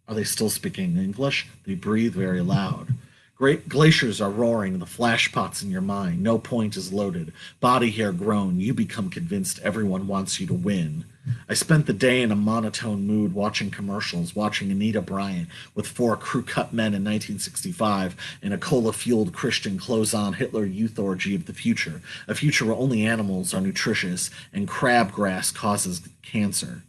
Are they still speaking English? They breathe very loud. Great glaciers are roaring, the flash pots in your mind. No point is loaded. Body hair grown. You become convinced everyone wants you to win. I spent the day in a monotone mood watching commercials, watching Anita Bryant with 4 crew-cut men in 1965 in a cola-fueled Christian clothes-on Hitler youth orgy of the future, a future where only animals are nutritious and crabgrass causes cancer.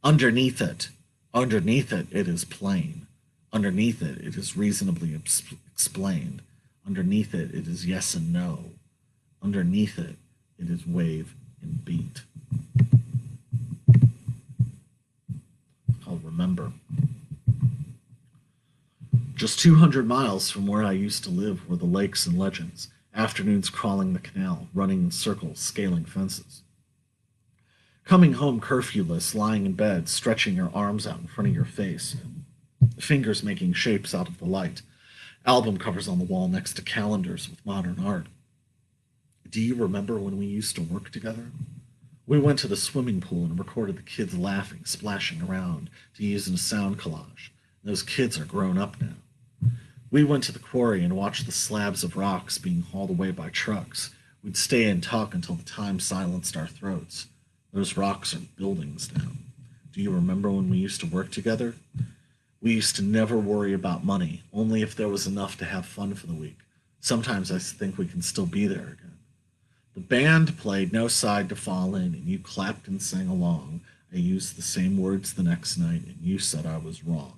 Underneath it, it is plain. Underneath it is reasonably explained. Underneath it is yes and no. Underneath it is wave and beat. It's called Remember. Just 200 miles from where I used to live were the lakes and legends, afternoons crawling the canal, running in circles, scaling fences. Coming home curfewless, lying in bed, stretching your arms out in front of your face, fingers making shapes out of the light, album covers on the wall next to calendars with modern art. Do you remember when we used to work together? We went to the swimming pool and recorded the kids laughing, splashing around to use in a sound collage. Those kids are grown up now. We went to the quarry and watched the slabs of rocks being hauled away by trucks. We'd stay and talk until the time silenced our throats. Those rocks are buildings now. Do you remember when we used to work together? We used to never worry about money, only if there was enough to have fun for the week. Sometimes I think we can still be there again. The band played No Side to Fall In, and you clapped and sang along. I used the same words the next night, and you said I was wrong.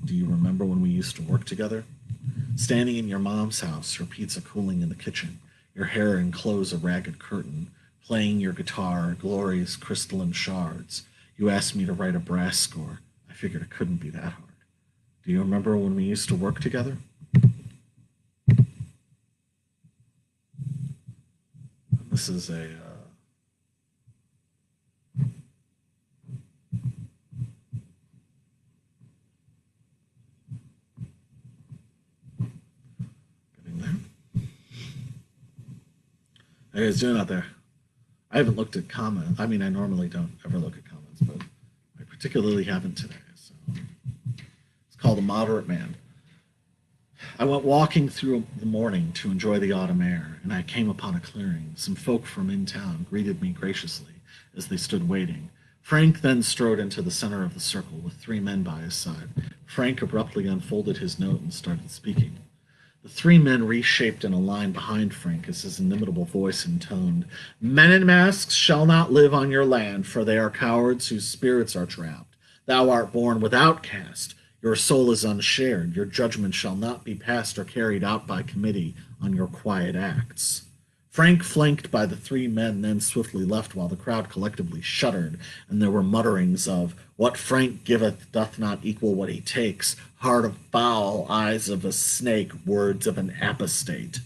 Do you remember when we used to work together? Standing in your mom's house, her pizza cooling in the kitchen, your hair enclose a ragged curtain, playing your guitar, glorious crystalline shards. You asked me to write a brass score. I figured it couldn't be that hard. Do you remember when we used to work together? This is a getting there. How you guys doing out there? I haven't looked at comments. I mean, I normally don't ever look at comments, but I particularly haven't today. So it's called A Moderate Man. I went walking through the morning to enjoy the autumn air, and I came upon a clearing. Some folk from in town greeted me graciously, as they stood waiting. Frank then strode into the center of the circle with 3 men by his side. Frank abruptly unfolded his note and started speaking. The 3 men reshaped in a line behind Frank as his inimitable voice intoned, "Men in masks shall not live on your land, for they are cowards whose spirits are trapped. Thou art born without caste. Your soul is unshared. Your judgment shall not be passed or carried out by committee on your quiet acts." Frank, flanked by the 3 men, then swiftly left while the crowd collectively shuddered, and there were mutterings of, "What Frank giveth doth not equal what he takes. Heart of fowl, eyes of a snake, words of an apostate."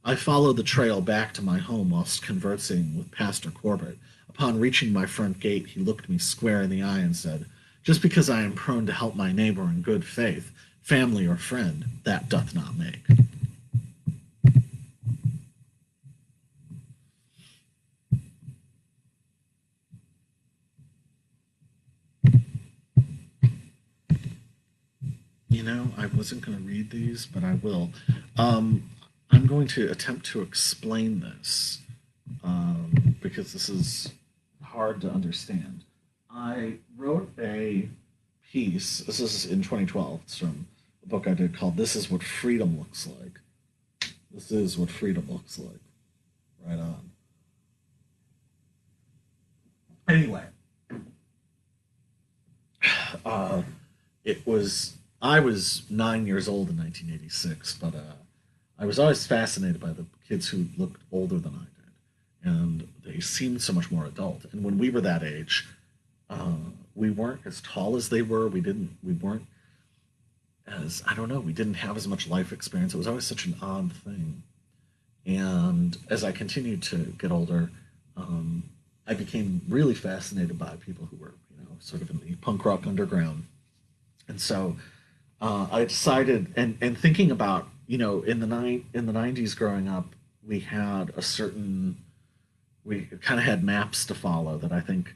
I followed the trail back to my home whilst conversing with Pastor Corbett. Upon reaching my front gate, he looked me square in the eye and said, "Just because I am prone to help my neighbor in good faith, family or friend, that doth not make." I wasn't going to read these, but I will. I'm going to attempt to explain this because this is hard to understand. I wrote a piece. This is in 2012. It's from a book I did called "This Is What Freedom Looks Like." This is what freedom looks like. Right on. Anyway, I was 9 years old in 1986, but I was always fascinated by the kids who looked older than I did, and they seemed so much more adult. And when we were that age, we weren't as tall as they were. We weren't as, I don't know, we didn't have as much life experience. It was always such an odd thing. And as I continued to get older, I became really fascinated by people who were, sort of in the punk rock underground. And so I decided, and thinking about, in the 90s growing up, we kind of had maps to follow that I think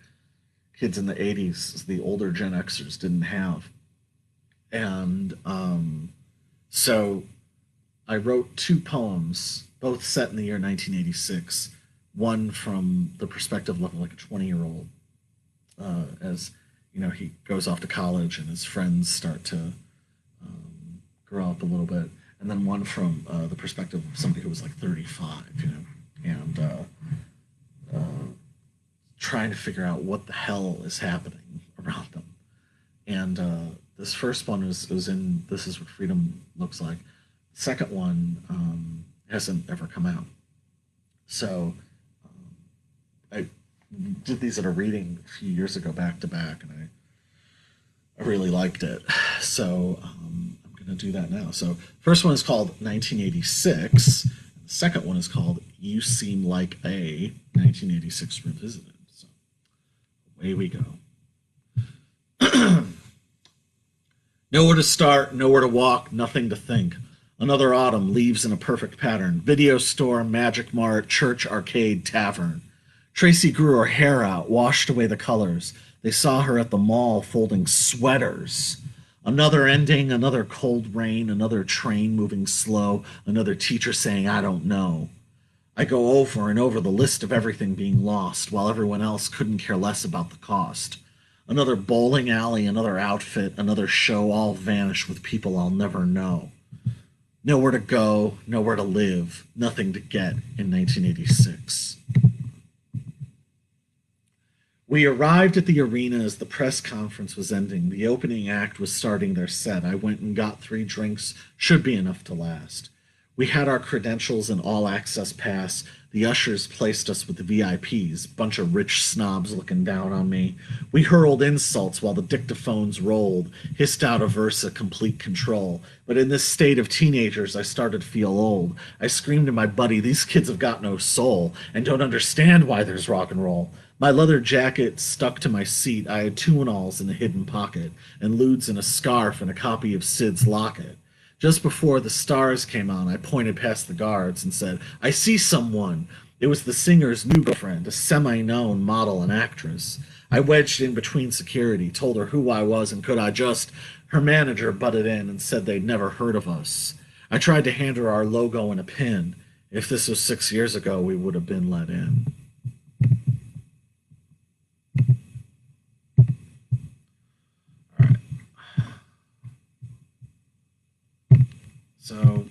kids in the 80s, the older Gen Xers, didn't have. And so I wrote 2 poems, both set in the year 1986, one from the perspective of like a 20-year-old, as he goes off to college and his friends start to grow up a little bit, and then one from the perspective of somebody who was like 35, and trying to figure out what the hell is happening around them. And this first one was in "This Is What Freedom Looks Like." The second one hasn't ever come out. So I did these at a reading a few years ago, back to back, and I really liked it. So I'm going to do that now. So first one is called 1986. And the second one is called "You Seem Like a 1986 Revisited." So away we go. Nowhere to start, nowhere to walk, nothing to think. Another autumn, leaves in a perfect pattern. Video store, magic mart, church, arcade, tavern. Tracy grew her hair out, washed away the colors. They saw her at the mall folding sweaters. Another ending, another cold rain, another train moving slow, another teacher saying, "I don't know." I go over and over the list of everything being lost, while everyone else couldn't care less about the cost. Another bowling alley, another outfit, another show, all vanished with people I'll never know. Nowhere to go, nowhere to live, nothing to get in 1986. We arrived at the arena as the press conference was ending. The opening act was starting their set. I went and got 3 drinks, should be enough to last. We had our credentials and all-access pass. The ushers placed us with the VIPs, bunch of rich snobs looking down on me. We hurled insults while the dictaphones rolled, hissed out a verse of complete control. But in this state of teenagers, I started to feel old. I screamed to my buddy, "These kids have got no soul and don't understand why there's rock and roll." My leather jacket stuck to my seat. I had 2-in-alls in a hidden pocket, and lewds in a scarf and a copy of Sid's Locket. Just before the stars came on, I pointed past the guards and said, "I see someone." It was the singer's new girlfriend, a semi-known model and actress. I wedged in between security, told her who I was and could I just... Her manager butted in and said they'd never heard of us. I tried to hand her our logo and a pin. If this was 6 years ago, we would have been let in. So,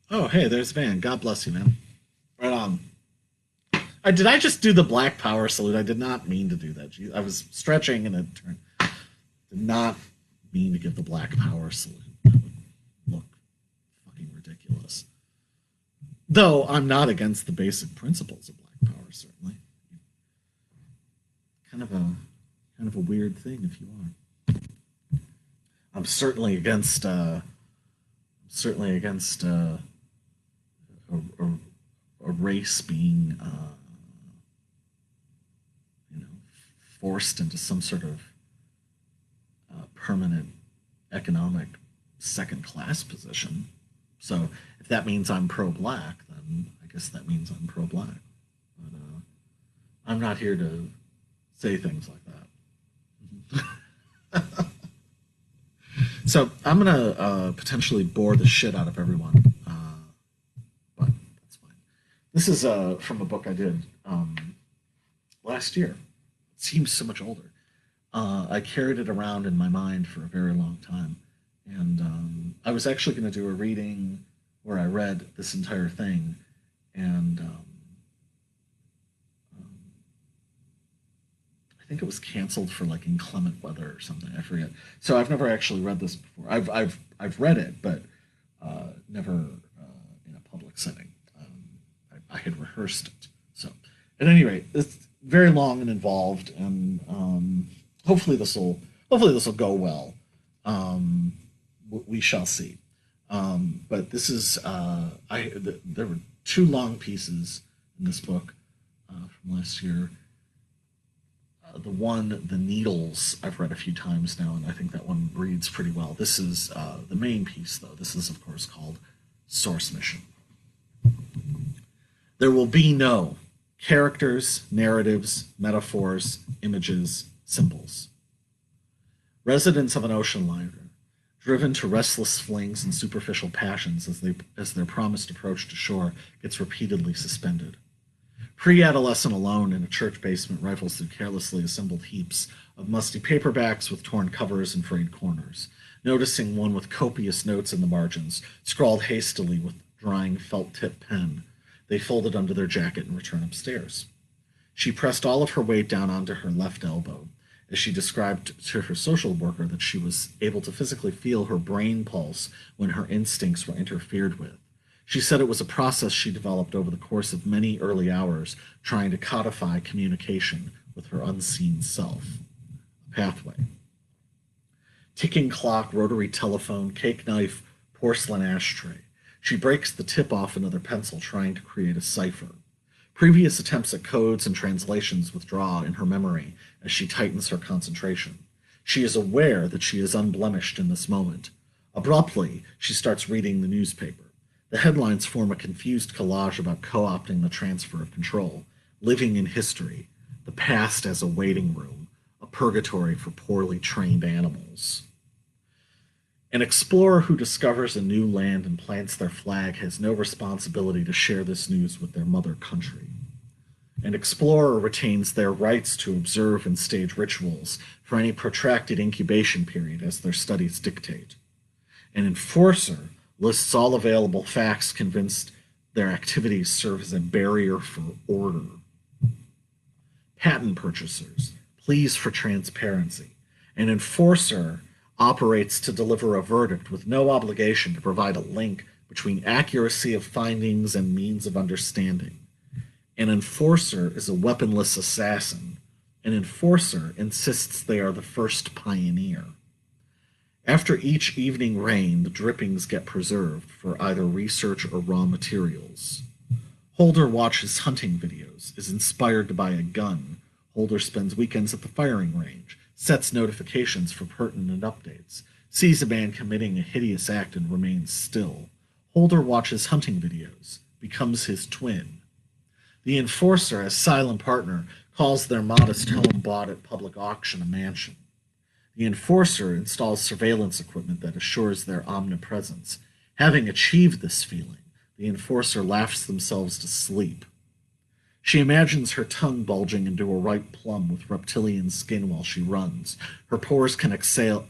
oh, hey, there's Van. God bless you, man. Right on. Did I just do the Black Power salute? I did not mean to do that. I was stretching and it turned. Did not mean to give the Black Power salute. That would look fucking ridiculous. Though I'm not against the basic principles of Black Power, certainly. Kind of a weird thing, if you are. I'm certainly against a race being forced into some sort of permanent economic second class position. So if that means I'm pro-black, then I guess that means I'm pro-black. But I'm not here to say things like that. So I'm gonna potentially bore the shit out of everyone, but that's fine. This is from a book I did last year. It seems so much older. I carried it around in my mind for a very long time, and I was actually going to do a reading where I read this entire thing, and I think it was canceled for like inclement weather or something. I forget. So I've never actually read this before. I've read it, but never in a public setting. I had rehearsed it. So at any rate, it's very long and involved, and hopefully this will go well. We shall see. But this is there were two long pieces in this book from last year. The Needles, I've read a few times now, and I think that one reads pretty well. This is the main piece, though. This is, of course, called Source Mission. There will be no characters, narratives, metaphors, images, symbols. Residents of an ocean liner, driven to restless flings and superficial passions as their promised approach to shore gets repeatedly suspended. Pre-adolescent alone in a church basement rifles through carelessly assembled heaps of musty paperbacks with torn covers and frayed corners, noticing one with copious notes in the margins, scrawled hastily with drying felt-tip pen. They folded under their jacket and returned upstairs. She pressed all of her weight down onto her left elbow, as she described to her social worker that she was able to physically feel her brain pulse when her instincts were interfered with. She said it was a process she developed over the course of many early hours, trying to codify communication with her unseen self. A pathway. Ticking clock, rotary telephone, cake knife, porcelain ashtray. She breaks the tip off another pencil, trying to create a cipher. Previous attempts at codes and translations withdraw in her memory as she tightens her concentration. She is aware that she is unblemished in this moment. Abruptly, she starts reading the newspaper. The headlines form a confused collage about co-opting the transfer of control, living in history, the past as a waiting room, a purgatory for poorly trained animals. An explorer who discovers a new land and plants their flag has no responsibility to share this news with their mother country. An explorer retains their rights to observe and stage rituals for any protracted incubation period as their studies dictate. An enforcer lists all available facts convinced their activities serve as a barrier for order. Patent purchasers pleas for transparency. An enforcer operates to deliver a verdict with no obligation to provide a link between accuracy of findings and means of understanding. An enforcer is a weaponless assassin. An enforcer insists they are the first pioneer. After each evening rain, the drippings get preserved for either research or raw materials. Holder watches hunting videos, is inspired to buy a gun. Holder spends weekends at the firing range, sets notifications for pertinent updates, sees a man committing a hideous act and remains still. Holder watches hunting videos, becomes his twin. The enforcer, as silent partner, calls their modest home bought at public auction a mansion. The enforcer installs surveillance equipment that assures their omnipresence. Having achieved this feeling, the enforcer laughs themselves to sleep. She imagines her tongue bulging into a ripe plum with reptilian skin while she runs. Her pores can exhale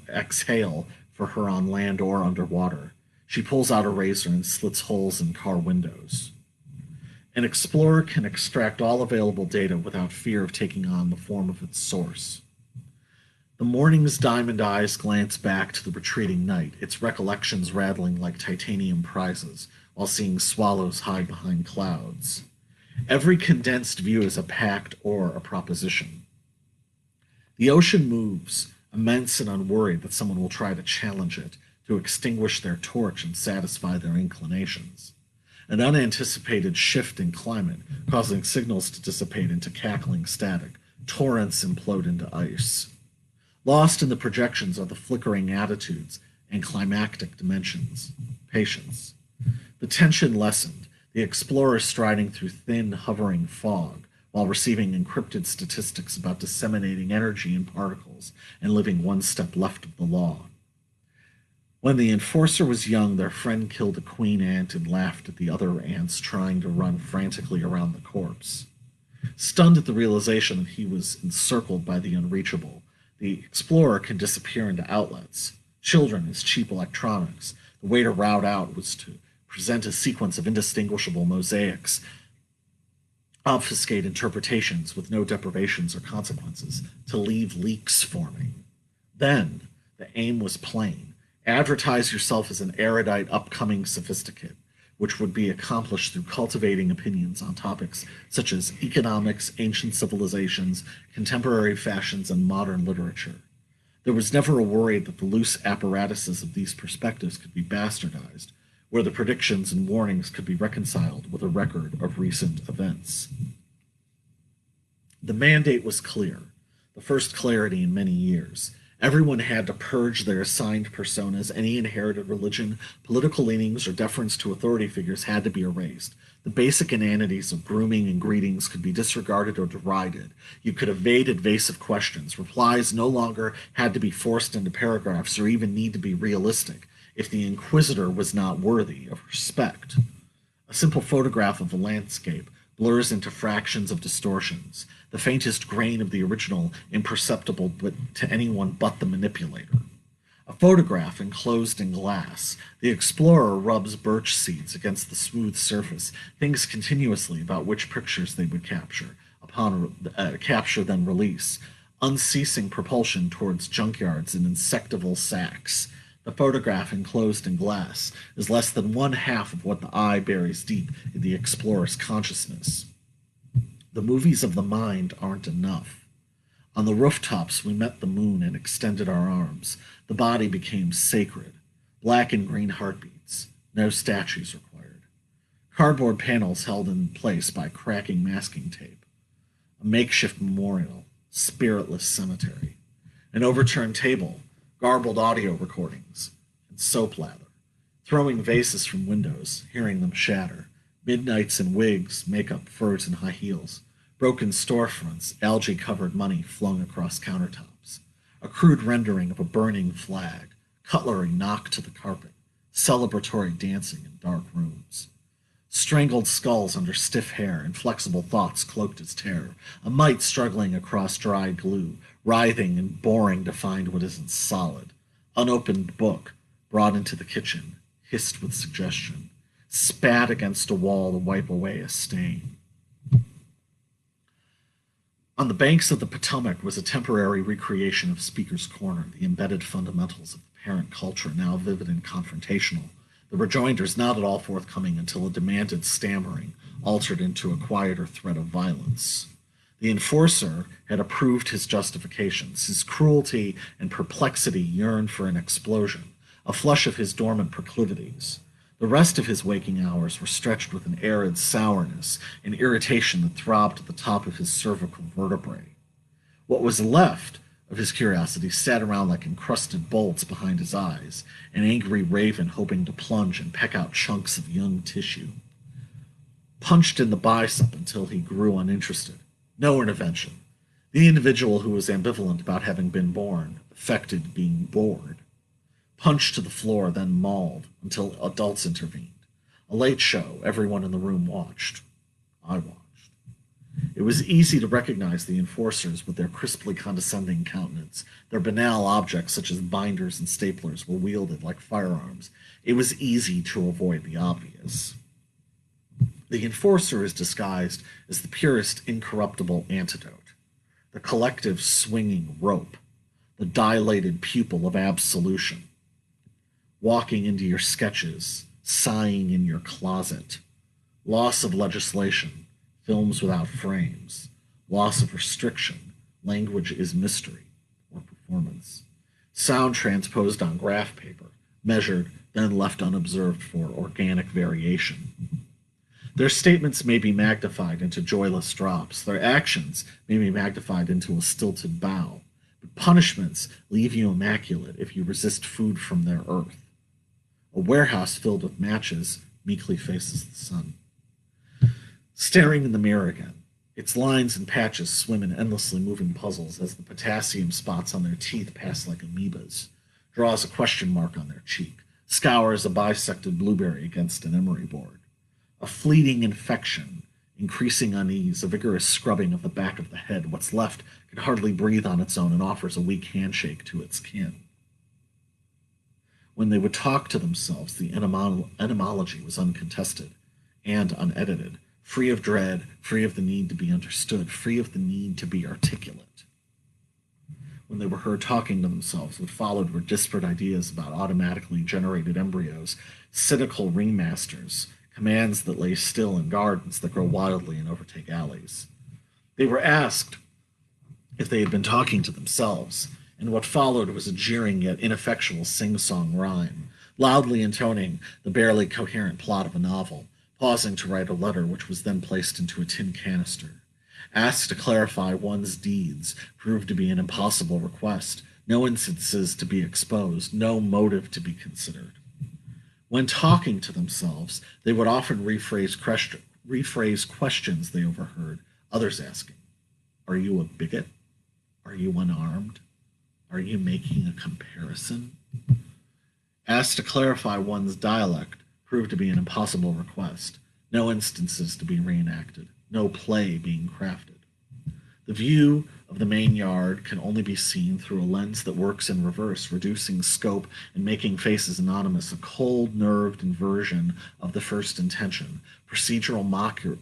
for her on land or underwater. She pulls out a razor and slits holes in car windows. An explorer can extract all available data without fear of taking on the form of its source. The morning's diamond eyes glance back to the retreating night, its recollections rattling like titanium prizes, while seeing swallows hide behind clouds. Every condensed view is a pact or a proposition. The ocean moves, immense and unworried that someone will try to challenge it, to extinguish their torch and satisfy their inclinations. An unanticipated shift in climate, causing signals to dissipate into cackling static, torrents implode into ice. Lost in the projections are the flickering attitudes and climactic dimensions. Patience. The tension lessened, the explorer striding through thin, hovering fog, while receiving encrypted statistics about disseminating energy in particles and living one step left of the law. When the enforcer was young, their friend killed a queen ant and laughed at the other ants trying to run frantically around the corpse. Stunned at the realization that he was encircled by the unreachable, the explorer can disappear into outlets. Children as cheap electronics. The way to rout out was to present a sequence of indistinguishable mosaics, obfuscate interpretations with no deprivations or consequences, to leave leaks forming. Then, the aim was plain. Advertise yourself as an erudite upcoming sophisticate, which would be accomplished through cultivating opinions on topics such as economics, ancient civilizations, contemporary fashions, and modern literature. There was never a worry that the loose apparatuses of these perspectives could be bastardized, where the predictions and warnings could be reconciled with a record of recent events. The mandate was clear, the first clarity in many years. Everyone had to purge their assigned personas. Any inherited religion, political leanings, or deference to authority figures had to be erased. The basic inanities of grooming and greetings could be disregarded or derided. You could evade evasive questions. Replies no longer had to be forced into paragraphs or even need to be realistic if the inquisitor was not worthy of respect. A simple photograph of a landscape blurs into fractions of distortions, the faintest grain of the original imperceptible to anyone but the manipulator. A photograph enclosed in glass. The explorer rubs birch seeds against the smooth surface, thinks continuously about which pictures they would capture, upon capture then release, unceasing propulsion towards junkyards and insectival sacks. The photograph enclosed in glass is less than one half of what the eye buries deep in the explorer's consciousness. The movies of the mind aren't enough. On the rooftops, we met the moon and extended our arms. The body became sacred. Black and green heartbeats. No statues required. Cardboard panels held in place by cracking masking tape. A makeshift memorial. Spiritless cemetery. An overturned table. Garbled audio recordings. And soap lather. Throwing vases from windows, hearing them shatter. Midnights in wigs, makeup, furs, and high heels. Broken storefronts, algae-covered money flung across countertops. A crude rendering of a burning flag. Cutlery knocked to the carpet. Celebratory dancing in dark rooms. Strangled skulls under stiff hair, inflexible thoughts cloaked as terror. A mite struggling across dry glue, writhing and boring to find what isn't solid. Unopened book, brought into the kitchen, hissed with suggestion. Spat against a wall to wipe away a stain. On the banks of the Potomac was a temporary recreation of Speaker's Corner, the embedded fundamentals of the parent culture now vivid and confrontational, the rejoinders not at all forthcoming until a demanded stammering altered into a quieter threat of violence. The enforcer had approved his justifications. His cruelty and perplexity yearned for an explosion, a flush of his dormant proclivities. The rest of his waking hours were stretched with an arid sourness, an irritation that throbbed at the top of his cervical vertebrae. What was left of his curiosity sat around like encrusted bolts behind his eyes, an angry raven hoping to plunge and peck out chunks of young tissue. Punched in the bicep until he grew uninterested. No intervention. The individual who was ambivalent about having been born affected being bored. Punched to the floor, then mauled until adults intervened. A late show, everyone in the room watched. I watched. It was easy to recognize the enforcers with their crisply condescending countenance. Their banal objects, such as binders and staplers, were wielded like firearms. It was easy to avoid the obvious. The enforcer is disguised as the purest, incorruptible antidote, the collective swinging rope, the dilated pupil of absolution, walking into your sketches, sighing in your closet, loss of legislation, films without frames, loss of restriction, language is mystery, or performance, sound transposed on graph paper, measured, then left unobserved for organic variation. Their statements may be magnified into joyless drops, their actions may be magnified into a stilted bow, but punishments leave you immaculate if you resist food from their earth. A warehouse filled with matches meekly faces the sun. Staring in the mirror again, its lines and patches swim in endlessly moving puzzles as the potassium spots on their teeth pass like amoebas, draws a question mark on their cheek, scours a bisected blueberry against an emery board. A fleeting infection, increasing unease, a vigorous scrubbing of the back of the head. What's left can hardly breathe on its own and offers a weak handshake to its kin. When they would talk to themselves, the etymology was uncontested and unedited, free of dread, free of the need to be understood, free of the need to be articulate. When they were heard talking to themselves, what followed were disparate ideas about automatically generated embryos, cynical ringmasters, commands that lay still in gardens that grow wildly and overtake alleys. They were asked if they had been talking to themselves, and what followed was a jeering yet ineffectual sing-song rhyme, loudly intoning the barely coherent plot of a novel, pausing to write a letter which was then placed into a tin canister. Asked to clarify one's deeds proved to be an impossible request, no instances to be exposed, no motive to be considered. When talking to themselves, they would often rephrase questions they overheard, others asking, "Are you a bigot? Are you unarmed? Are you making a comparison?" Asked to clarify one's dialect proved to be an impossible request, no instances to be reenacted, no play being crafted. The view of the main yard can only be seen through a lens that works in reverse, reducing scope and making faces anonymous, a cold-nerved inversion of the first intention, procedural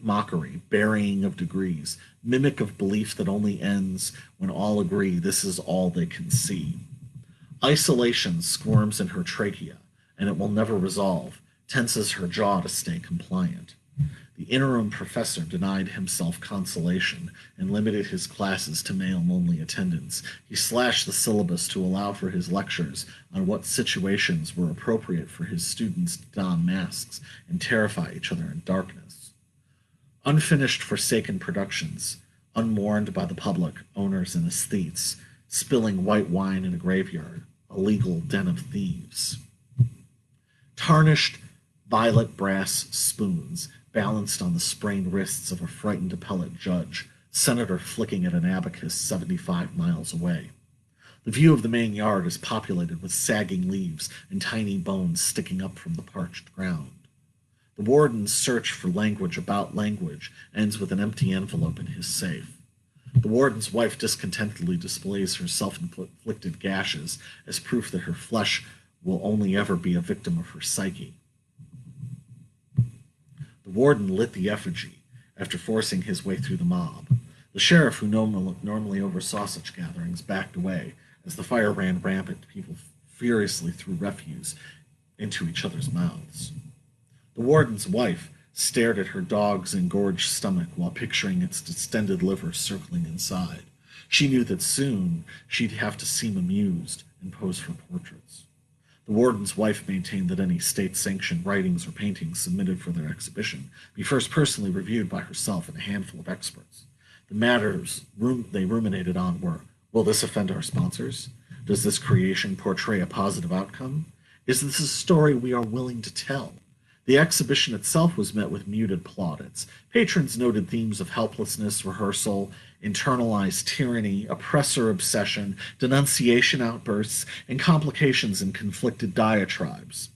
mockery, burying of degrees, mimic of belief that only ends when all agree this is all they can see. Isolation squirms in her trachea, and it will never resolve, tenses her jaw to stay compliant. The interim professor denied himself consolation and limited his classes to male-only attendance. He slashed the syllabus to allow for his lectures on what situations were appropriate for his students to don masks and terrify each other in darkness. Unfinished Forsaken productions, unmourned by the public, owners and aesthetes, spilling white wine in a graveyard, a legal den of thieves. Tarnished violet brass spoons, balanced on the sprained wrists of a frightened appellate judge, senator flicking at an abacus 75 miles away. The view of the main yard is populated with sagging leaves and tiny bones sticking up from the parched ground. The warden's search for language about language ends with an empty envelope in his safe. The warden's wife discontentedly displays her self-inflicted gashes as proof that her flesh will only ever be a victim of her psyche. The warden lit the effigy after forcing his way through the mob. The sheriff, who normally oversaw such gatherings, backed away as the fire ran rampant. People furiously threw refuse into each other's mouths. The warden's wife stared at her dog's engorged stomach while picturing its distended liver circling inside. She knew that soon she'd have to seem amused and pose for portraits. The warden's wife maintained that any state-sanctioned writings or paintings submitted for their exhibition be first personally reviewed by herself and a handful of experts. The matters they ruminated on were, will this offend our sponsors? Does this creation portray a positive outcome? Is this a story we are willing to tell? The exhibition itself was met with muted plaudits. Patrons noted themes of helplessness, rehearsal, internalized tyranny, oppressor obsession, denunciation outbursts, and complications in conflicted diatribes.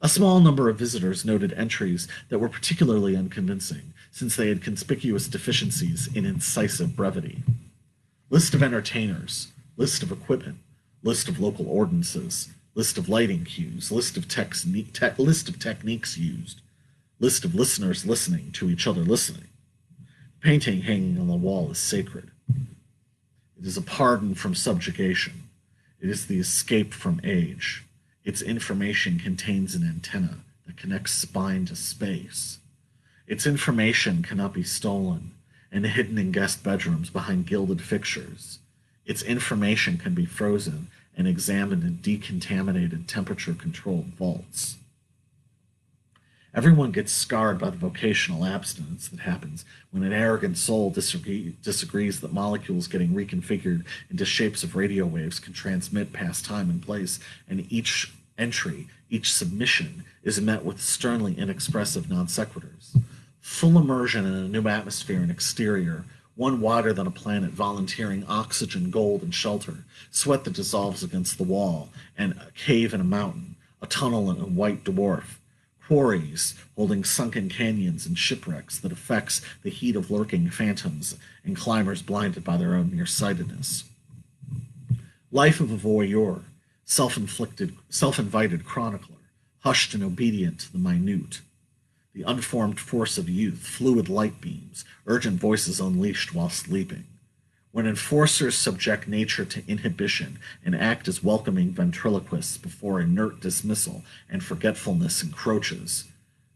A small number of visitors noted entries that were particularly unconvincing, since they had conspicuous deficiencies in incisive brevity. List of entertainers, list of equipment, list of local ordinances, list of lighting cues, list of techniques used, list of listeners listening to each other listening. The painting hanging on the wall is sacred. It is a pardon from subjugation. It is the escape from age. Its information contains an antenna that connects spine to space. Its information cannot be stolen and hidden in guest bedrooms behind gilded fixtures. Its information can be frozen and examined in decontaminated, temperature-controlled vaults. Everyone gets scarred by the vocational abstinence that happens when an arrogant soul disagrees that molecules getting reconfigured into shapes of radio waves can transmit past time and place, and each entry, each submission, is met with sternly inexpressive non sequiturs. Full immersion in a new atmosphere and exterior, one wider than a planet volunteering oxygen, gold, and shelter, sweat that dissolves against the wall, and a cave in a mountain, a tunnel in a white dwarf, quarries holding sunken canyons and shipwrecks that affects the heat of lurking phantoms and climbers blinded by their own nearsightedness. Life of a voyeur, self-invited chronicler, hushed and obedient to the minute. The unformed force of youth, fluid light beams, urgent voices unleashed while sleeping. When enforcers subject nature to inhibition and act as welcoming ventriloquists before inert dismissal and forgetfulness encroaches,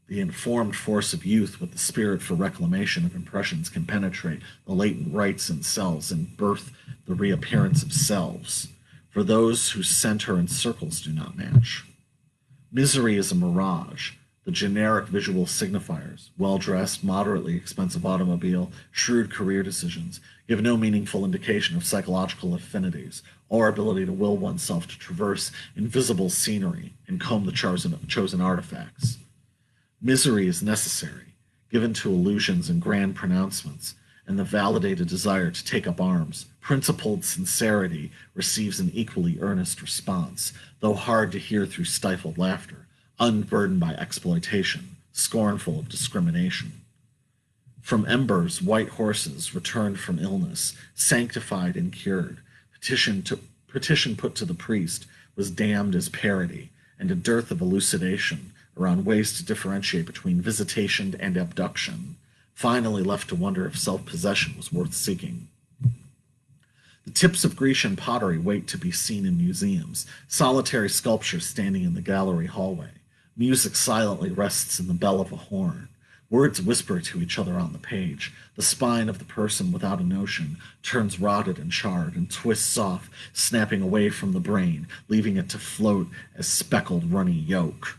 the informed force of youth with the spirit for reclamation of impressions can penetrate the latent rights in cells and birth the reappearance of selves, for those whose center and circles do not match. Misery is a mirage. The generic visual signifiers, well-dressed, moderately expensive automobile, shrewd career decisions, give no meaningful indication of psychological affinities or ability to will oneself to traverse invisible scenery and comb the chosen artifacts. Misery is necessary, given to illusions and grand pronouncements, and the validated desire to take up arms. Principled sincerity receives an equally earnest response, though hard to hear through stifled laughter, unburdened by exploitation, scornful of discrimination. From embers, white horses, returned from illness, sanctified and cured, petition put to the priest was damned as parody, and a dearth of elucidation around ways to differentiate between visitation and abduction, finally left to wonder if self-possession was worth seeking. The tips of Grecian pottery wait to be seen in museums, solitary sculptures standing in the gallery hallway. Music silently rests in the bell of a horn. Words whisper to each other on the page. The spine of the person without a notion turns rotted and charred and twists off, snapping away from the brain, leaving it to float as speckled runny yolk.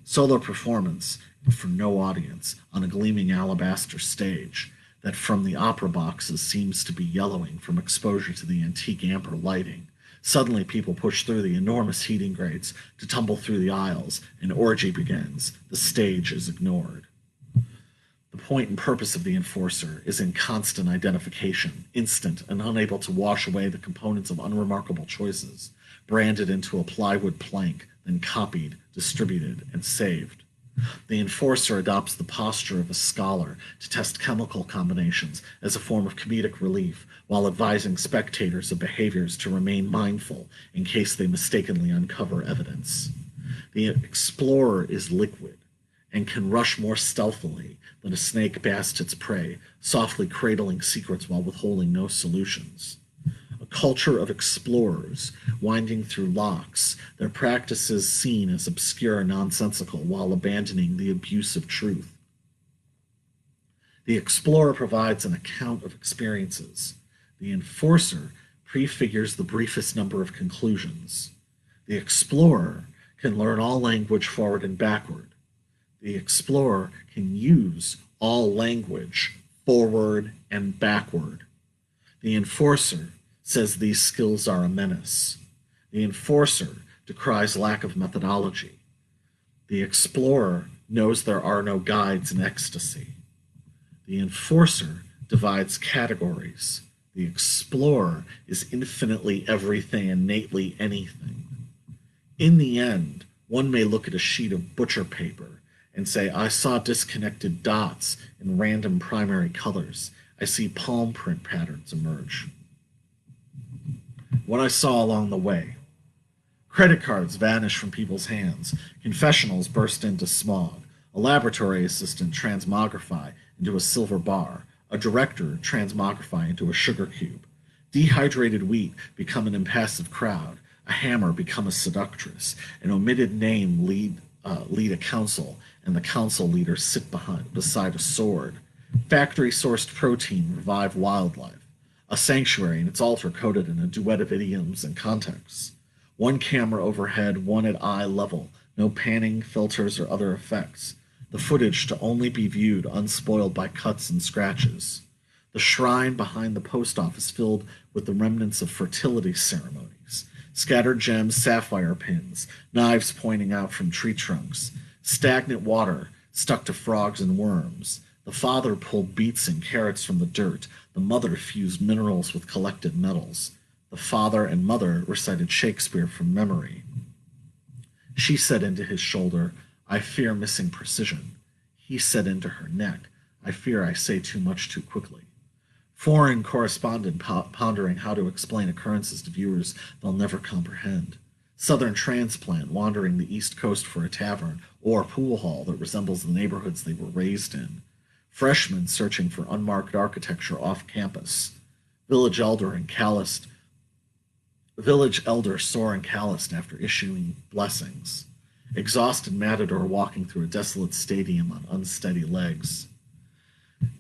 Solo performance, for no audience, on a gleaming alabaster stage that from the opera boxes seems to be yellowing from exposure to the antique amber lighting. Suddenly people push through the enormous heating grates to tumble through the aisles. An orgy begins. The stage is ignored. The point and purpose of the enforcer is in constant identification, instant and unable to wash away the components of unremarkable choices, branded into a plywood plank, then copied, distributed, and saved. The enforcer adopts the posture of a scholar to test chemical combinations as a form of comedic relief, while advising spectators of behaviors to remain mindful in case they mistakenly uncover evidence. The explorer is liquid and can rush more stealthily than a snake past its prey, softly cradling secrets while withholding no solutions. A culture of explorers, winding through locks, their practices seen as obscure and nonsensical while abandoning the abuse of truth. The explorer provides an account of experiences. The enforcer prefigures the briefest number of conclusions. The explorer can learn all language forward and backward. The explorer can use all language forward and backward. The enforcer says these skills are a menace. The enforcer decries lack of methodology. The explorer knows there are no guides in ecstasy. The enforcer divides categories. The explorer is infinitely everything, innately anything. In the end, one may look at a sheet of butcher paper and say, I saw disconnected dots in random primary colors. I see palm print patterns emerge. What I saw along the way. Credit cards vanish from people's hands. Confessionals burst into smog. A laboratory assistant transmogrify into a silver bar. A director transmogrify into a sugar cube. Dehydrated wheat become an impassive crowd. A hammer become a seductress. An omitted name lead a council, and the council leader sit beside a sword. Factory-sourced protein revive wildlife. A sanctuary and its altar coded in a duet of idioms and contexts. One camera overhead, one at eye level, no panning, filters, or other effects. The footage to only be viewed unspoiled by cuts and scratches. The shrine behind the post office filled with the remnants of fertility ceremonies. Scattered gems, sapphire pins, knives pointing out from tree trunks. Stagnant water stuck to frogs and worms. The father pulled beets and carrots from the dirt. The mother fused minerals with collected metals. The father and mother recited Shakespeare from memory. She said into his shoulder, I fear missing precision. He said into her neck, I fear I say too much too quickly. Foreign correspondent pondering how to explain occurrences to viewers they'll never comprehend. Southern transplant wandering the East Coast for a tavern or pool hall that resembles the neighborhoods they were raised in. Freshmen searching for unmarked architecture off campus. Village elder sore and calloused after issuing blessings. Exhausted matador walking through a desolate stadium on unsteady legs.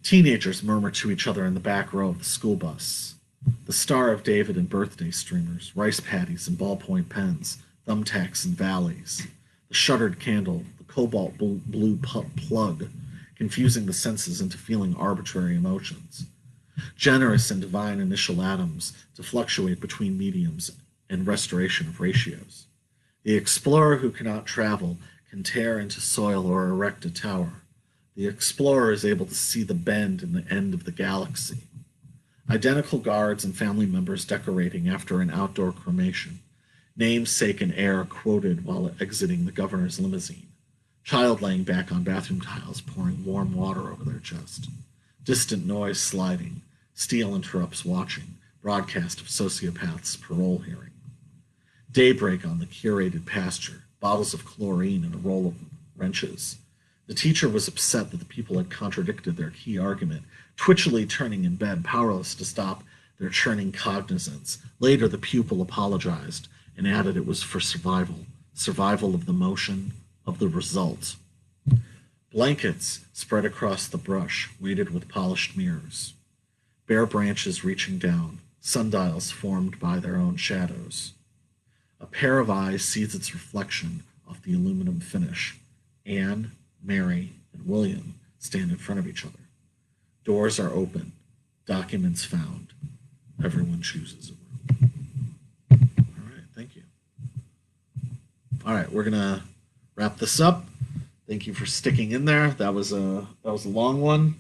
Teenagers murmur to each other in the back row of the school bus. The Star of David and birthday streamers, rice patties and ballpoint pens, thumbtacks and valleys. The shuttered candle, the cobalt blue plug, confusing the senses into feeling arbitrary emotions. Generous and divine initial atoms to fluctuate between mediums and restoration of ratios. The explorer who cannot travel can tear into soil or erect a tower. The explorer is able to see the bend in the end of the galaxy. Identical guards and family members decorating after an outdoor cremation. Namesake and heir quoted while exiting the governor's limousine. Child laying back on bathroom tiles, pouring warm water over their chest. Distant noise sliding. Steele interrupts watching. Broadcast of sociopath's parole hearing. Daybreak on the curated pasture. Bottles of chlorine and a roll of wrenches. The teacher was upset that the people had contradicted their key argument, twitchily turning in bed, powerless to stop their churning cognizance. Later, the pupil apologized and added it was for survival of the motion, of the result. Blankets spread across the brush, weighted with polished mirrors. Bare branches reaching down, sundials formed by their own shadows. A pair of eyes sees its reflection off the aluminum finish. Anne, Mary, and William stand in front of each other. Doors are open. Documents found. Everyone chooses a room. All right, thank you. All right, we're gonna wrap this up. Thank you for sticking in there. That was a long one.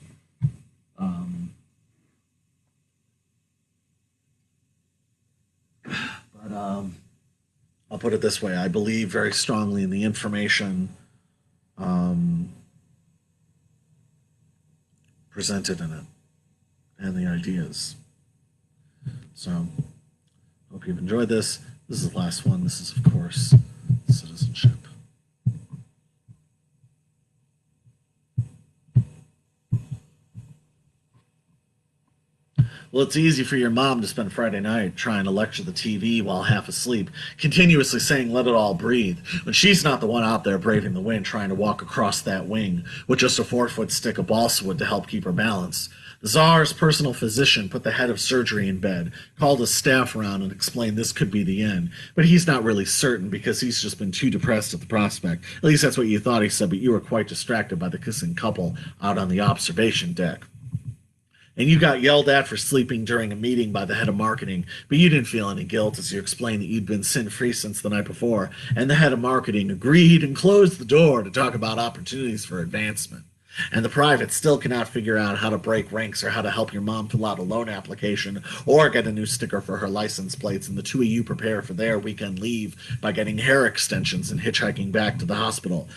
I'll put it this way. I believe very strongly in the information presented in it and the ideas. So, hope you've enjoyed this. This is the last one. This is, of course, Citizenship. Well, it's easy for your mom to spend Friday night trying to lecture the TV while half asleep, continuously saying, let it all breathe, when she's not the one out there braving the wind trying to walk across that wing with just a 4-foot stick of balsa wood to help keep her balance. The Tsar's personal physician put the head of surgery in bed, called his staff around and explained this could be the end, but he's not really certain because he's just been too depressed at the prospect. At least that's what you thought he said, but you were quite distracted by the kissing couple out on the observation deck. And you got yelled at for sleeping during a meeting by the head of marketing, but you didn't feel any guilt as you explained that you'd been sin-free since the night before, and the head of marketing agreed and closed the door to talk about opportunities for advancement. And the private still cannot figure out how to break ranks or how to help your mom fill out a loan application or get a new sticker for her license plates, and the two of you prepare for their weekend leave by getting hair extensions and hitchhiking back to the hospital.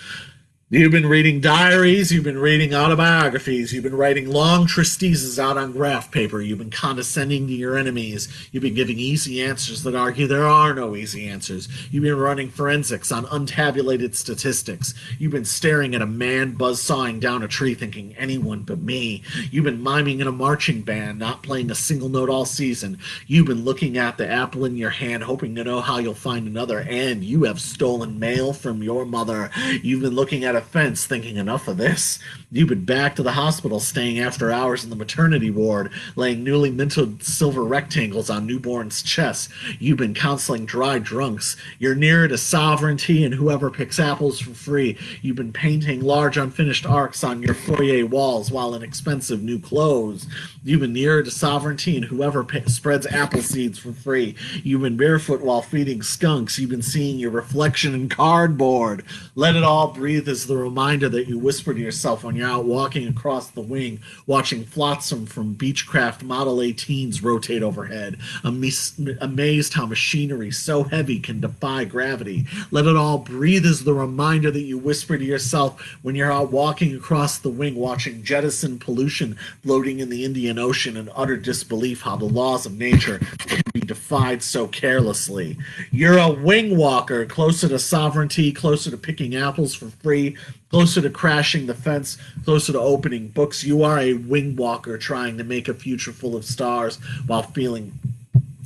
You've been reading diaries, you've been reading autobiographies, you've been writing long treatises out on graph paper, you've been condescending to your enemies, you've been giving easy answers that argue there are no easy answers, you've been running forensics on untabulated statistics, you've been staring at a man buzzsawing down a tree thinking anyone but me, you've been miming in a marching band, not playing a single note all season, you've been looking at the apple in your hand hoping to know how you'll find another, and you have stolen mail from your mother, you've been looking at a fence thinking enough of this. You've been back to the hospital staying after hours in the maternity ward, laying newly minted silver rectangles on newborns' chests. You've been counseling dry drunks. You're nearer to sovereignty and whoever picks apples for free. You've been painting large unfinished arcs on your foyer walls while in expensive new clothes. You've been nearer to sovereignty and whoever spreads apple seeds for free. You've been barefoot while feeding skunks. You've been seeing your reflection in cardboard. Let it all breathe as the reminder that you whisper to yourself when you're out walking across the wing, watching flotsam from Beechcraft Model 18s rotate overhead, amazed how machinery so heavy can defy gravity. Let it all breathe as the reminder that you whisper to yourself when you're out walking across the wing, watching jettison pollution floating in the Indian Ocean in utter disbelief how the laws of nature can be defied so carelessly. You're a wing walker, closer to sovereignty, closer to picking apples for free, closer to crashing the fence, closer to opening books. You are a wing walker trying to make a future full of stars while feeling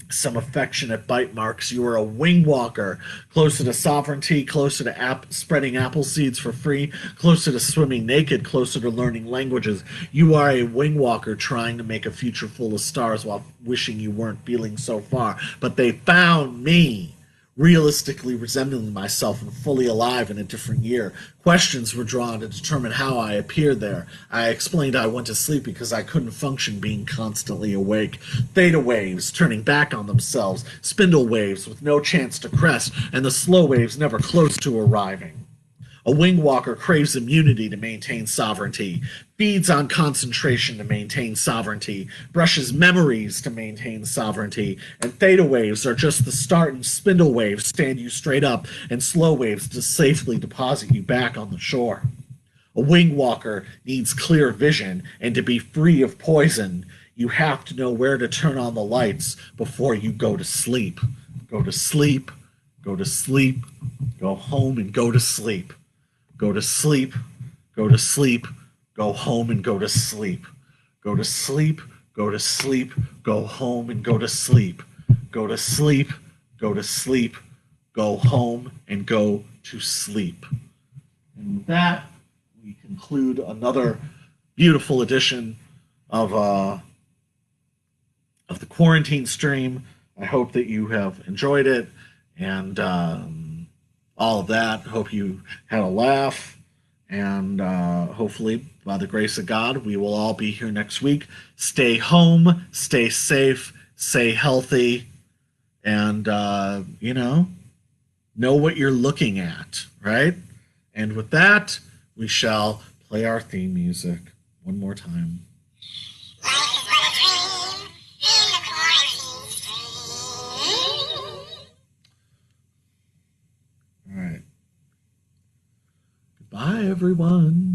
some affectionate bite marks. You are a wing walker, closer to sovereignty, closer to spreading apple seeds for free, closer to swimming naked, closer to learning languages. You are a wing walker trying to make a future full of stars while wishing you weren't feeling so far. But they found me, realistically resembling myself and fully alive in a different year. Questions were drawn to determine how I appeared there. I explained I went to sleep because I couldn't function being constantly awake. Theta waves turning back on themselves, spindle waves with no chance to crest, and the slow waves never close to arriving. A wing walker craves immunity to maintain sovereignty, feeds on concentration to maintain sovereignty, brushes memories to maintain sovereignty, and theta waves are just the start, and spindle waves stand you straight up, and slow waves to safely deposit you back on the shore. A wing walker needs clear vision, and to be free of poison, you have to know where to turn on the lights before you go to sleep. Go to sleep, go to sleep, go home and go to sleep. Go to sleep, go to sleep, go home and go to sleep. Go to sleep, go to sleep, go home and go to sleep. Go to sleep, go to sleep, go home and go to sleep. And with that, we conclude another beautiful edition of the quarantine stream. I hope that you have enjoyed it and all of that. Hope you had a laugh, and hopefully, by the grace of God, we will all be here next week. Stay home, stay safe, stay healthy, and know what you're looking at, right? And with that, we shall play our theme music one more time. Life is but a dream in the quarantine stream. All right. Goodbye, everyone.